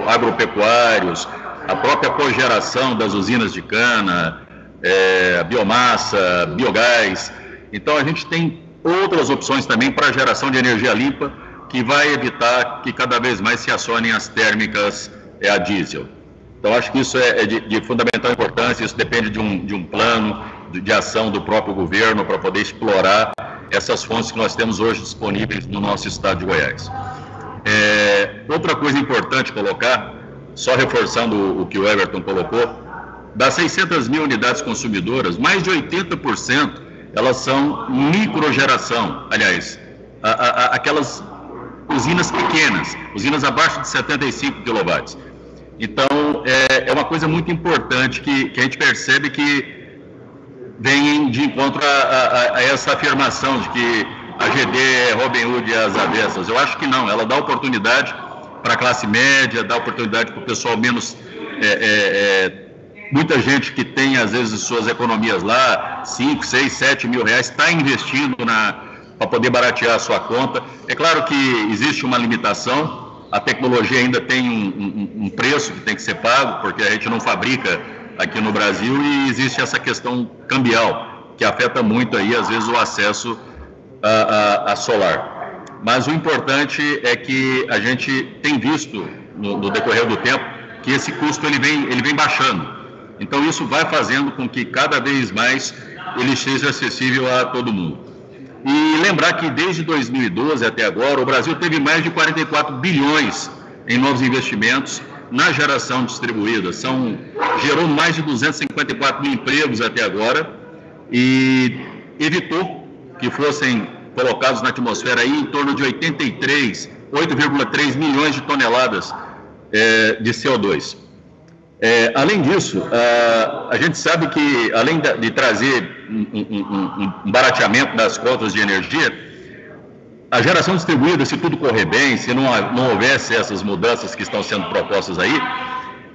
agropecuários, a própria cogeração das usinas de cana, biomassa, biogás. Então, a gente tem outras opções também para a geração de energia limpa, que vai evitar que cada vez mais se acionem as térmicas a diesel. Então, acho que isso é de fundamental importância, isso depende de um plano de ação do próprio governo para poder explorar essas fontes que nós temos hoje disponíveis no nosso estado de Goiás. Outra coisa importante colocar, só reforçando o que o Everton colocou, das 600 mil unidades consumidoras, mais de 80% elas são microgeração, aliás, aquelas usinas pequenas, usinas abaixo de 75 kW. Então, é uma coisa muito importante que a gente percebe que vem de encontro a essa afirmação de que a GD é Robin Hood e as avessas. Eu acho que não, ela dá oportunidade para a classe média, dá oportunidade para o pessoal menos... muita gente que tem, às vezes, suas economias lá, 5, 6, 7 mil reais, está investindo para poder baratear a sua conta. É claro que existe uma limitação, a tecnologia ainda tem um preço que tem que ser pago, porque a gente não fabrica aqui no Brasil e existe essa questão cambial, que afeta muito aí, às vezes, o acesso a solar. Mas o importante é que a gente tem visto, no decorrer do tempo, que esse custo ele vem baixando. Então, isso vai fazendo com que cada vez mais ele seja acessível a todo mundo. E lembrar que desde 2012 até agora, o Brasil teve mais de 44 bilhões em novos investimentos na geração distribuída. Gerou mais de 254 mil empregos até agora e evitou que fossem colocados na atmosfera aí em torno de 8,3 milhões de toneladas de CO2. Além disso, a gente sabe que, além de trazer um barateamento das cotas de energia, a geração distribuída, se tudo correr bem, se não houvesse essas mudanças que estão sendo propostas aí,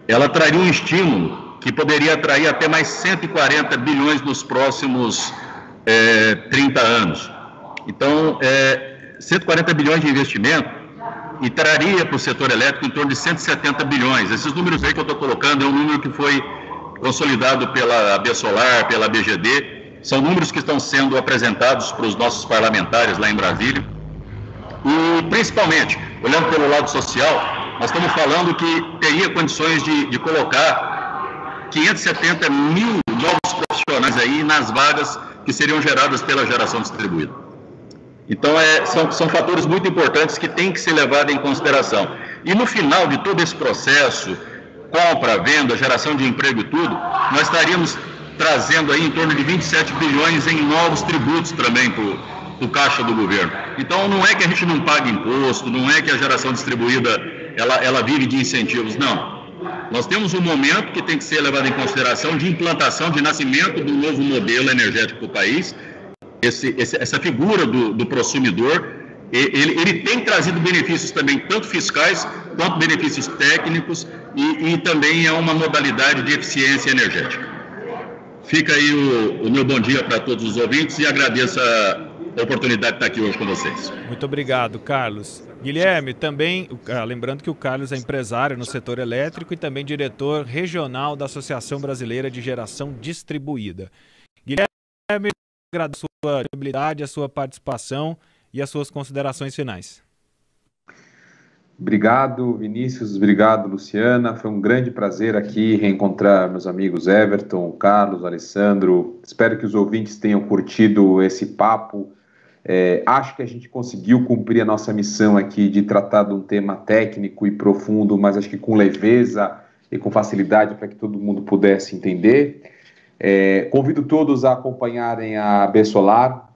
ela traria um estímulo que poderia atrair até mais 140 bilhões nos próximos 30 anos. Então, 140 bilhões de investimento e traria para o setor elétrico em torno de 170 bilhões. Esses números aí que eu estou colocando é um número que foi consolidado pela AB Solar, pela BGD, são números que estão sendo apresentados para os nossos parlamentares lá em Brasília. E, principalmente, olhando pelo lado social, nós estamos falando que teria condições de colocar 570 mil novos profissionais aí nas vagas que seriam geradas pela geração distribuída. Então, são fatores muito importantes que têm que ser levados em consideração. E no final de todo esse processo, compra, venda, geração de emprego e tudo, nós estaríamos trazendo aí em torno de 27 bilhões em novos tributos também para o caixa do governo. Então, não é que a gente não pague imposto, não é que a geração distribuída ela vive de incentivos, não. Nós temos um momento que tem que ser levado em consideração de implantação, de nascimento do novo modelo energético do país. Essa figura do prosumidor, ele tem trazido benefícios também, tanto fiscais quanto benefícios técnicos, e também é uma modalidade de eficiência energética. Fica aí o meu bom dia para todos os ouvintes e agradeço a oportunidade de estar aqui hoje com vocês. Muito obrigado, Carlos. Guilherme, também, lembrando que o Carlos é empresário no setor elétrico e também diretor regional da Associação Brasileira de Geração Distribuída. Guilherme, agradeço a sua disponibilidade, a sua participação e as suas considerações finais. Obrigado, Vinícius. Obrigado, Luciana. Foi um grande prazer aqui reencontrar meus amigos Everton, Carlos, Alessandro. Espero que os ouvintes tenham curtido esse papo. Acho que a gente conseguiu cumprir a nossa missão aqui de tratar de um tema técnico e profundo, mas acho que com leveza e com facilidade para que todo mundo pudesse entender. Convido todos a acompanharem a AB Solar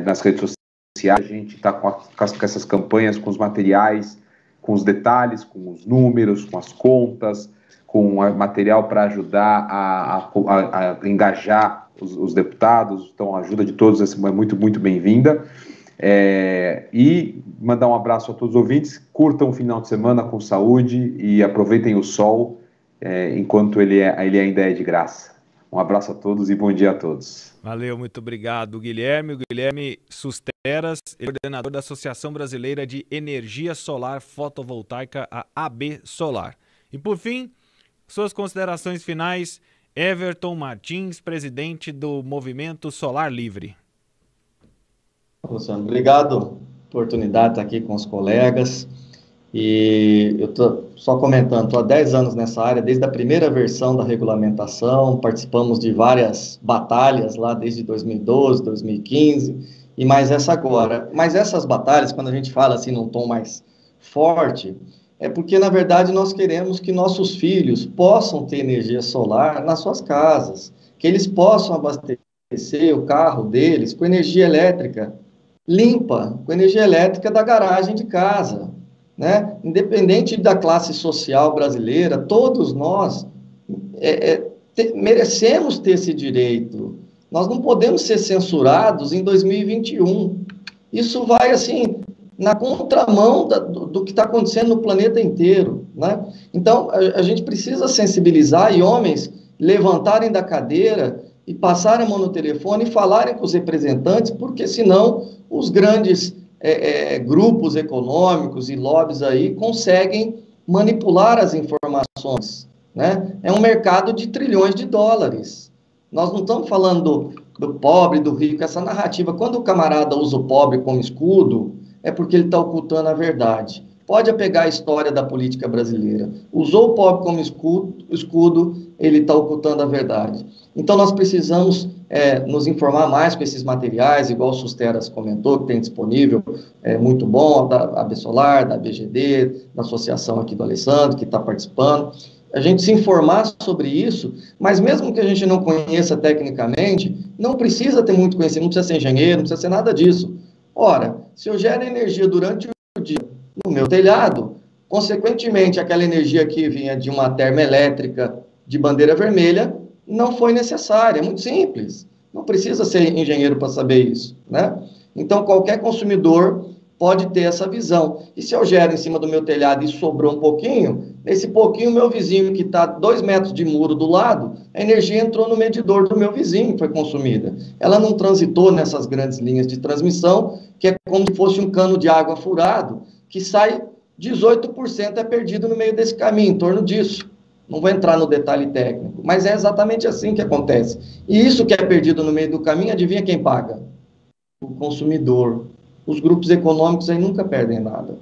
nas redes sociais. A gente está com essas campanhas, com os materiais, com os detalhes, com os números, com as contas, com o material para ajudar a engajar os deputados. Então, a ajuda de todos é muito, muito bem-vinda. E mandar um abraço a todos os ouvintes. Curtam o final de semana com saúde e aproveitem o sol enquanto ele ainda é de graça. Um abraço a todos e bom dia a todos. Valeu, muito obrigado, Guilherme. O Guilherme Susteras, coordenador da Associação Brasileira de Energia Solar Fotovoltaica, a AB Solar. E por fim, suas considerações finais, Everton Martins, presidente do Movimento Solar Livre. Luciano, obrigado pela oportunidade de estar aqui com os colegas. E eu estou só comentando, estou há 10 anos nessa área, desde a primeira versão da regulamentação, participamos de várias batalhas lá desde 2012, 2015, e mais essa agora. Mas essas batalhas, quando a gente fala assim num tom mais forte, é porque, na verdade, nós queremos que nossos filhos possam ter energia solar nas suas casas, que eles possam abastecer o carro deles com energia elétrica limpa, com energia elétrica da garagem de casa. Né? Independente da classe social brasileira, todos nós merecemos ter esse direito. Nós não podemos ser censurados em 2021. Isso vai, assim, na contramão do que está acontecendo no planeta inteiro. Né? Então, a gente precisa sensibilizar e homens levantarem da cadeira e passarem a mão no telefone e falarem com os representantes, porque senão os grandes grupos econômicos e lobbies aí conseguem manipular as informações, né? É um mercado de trilhões de dólares. Nós não estamos falando do pobre, do rico, essa narrativa. Quando o camarada usa o pobre como escudo, é porque ele está ocultando a verdade. Pode pegar a história da política brasileira. Usou o pobre como escudo, ele está ocultando a verdade. Então, nós precisamos nos informar mais com esses materiais, igual o Susteras comentou, que tem disponível, muito bom, da AB Solar, da BGD, da associação aqui do Alessandro, que está participando. A gente se informar sobre isso, mas mesmo que a gente não conheça tecnicamente, não precisa ter muito conhecimento, não precisa ser engenheiro, não precisa ser nada disso. Ora, se eu gero energia durante o dia no meu telhado, consequentemente, aquela energia que vinha de uma termoelétrica de bandeira vermelha não foi necessária, é muito simples. Não precisa ser engenheiro para saber isso, né? Então, qualquer consumidor pode ter essa visão. E se eu gero em cima do meu telhado e sobrou um pouquinho, nesse pouquinho, meu vizinho que está 2 metros de muro do lado, a energia entrou no medidor do meu vizinho, foi consumida. Ela não transitou nessas grandes linhas de transmissão, que é como se fosse um cano de água furado, que sai 18% é perdido no meio desse caminho, em torno disso. Não vou entrar no detalhe técnico, mas é exatamente assim que acontece. E isso que é perdido no meio do caminho, adivinha quem paga? O consumidor. Os grupos econômicos aí nunca perdem nada.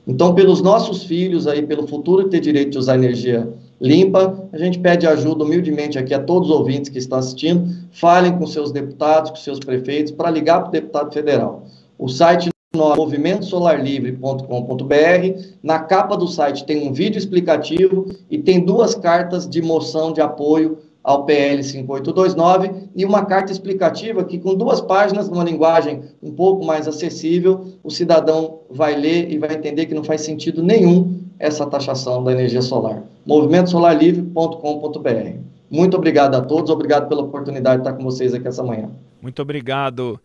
Então, pelos nossos filhos aí, pelo futuro ter direito de usar energia limpa, a gente pede ajuda humildemente aqui a todos os ouvintes que estão assistindo, falem com seus deputados, com seus prefeitos, para ligar para o deputado federal. O site movimentosolarlivre.com.br, na capa do site tem um vídeo explicativo e tem 2 cartas de moção de apoio ao PL 5829 e uma carta explicativa que com 2 páginas, numa linguagem um pouco mais acessível, o cidadão vai ler e vai entender que não faz sentido nenhum essa taxação da energia solar. movimentosolarlivre.com.br. Muito obrigado a todos, obrigado pela oportunidade de estar com vocês aqui essa manhã. Muito obrigado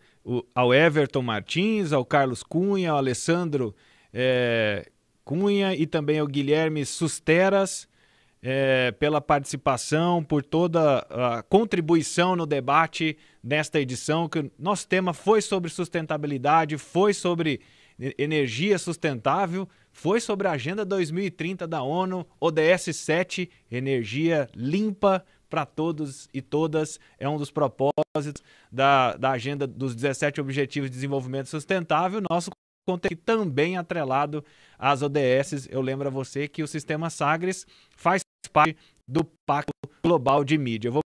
ao Everton Martins, ao Carlos Cunha, ao Alessandro Cunha e também ao Guilherme Susteras pela participação, por toda a contribuição no debate nesta edição, que o nosso tema foi sobre sustentabilidade, foi sobre energia sustentável, foi sobre a Agenda 2030 da ONU, ODS 7, energia limpa para todos e todas, é um dos propósitos da Agenda dos 17 Objetivos de Desenvolvimento Sustentável. Nosso conteúdo também atrelado às ODS. Eu lembro a você que o Sistema Sagres faz parte do Pacto Global de Mídia. Eu vou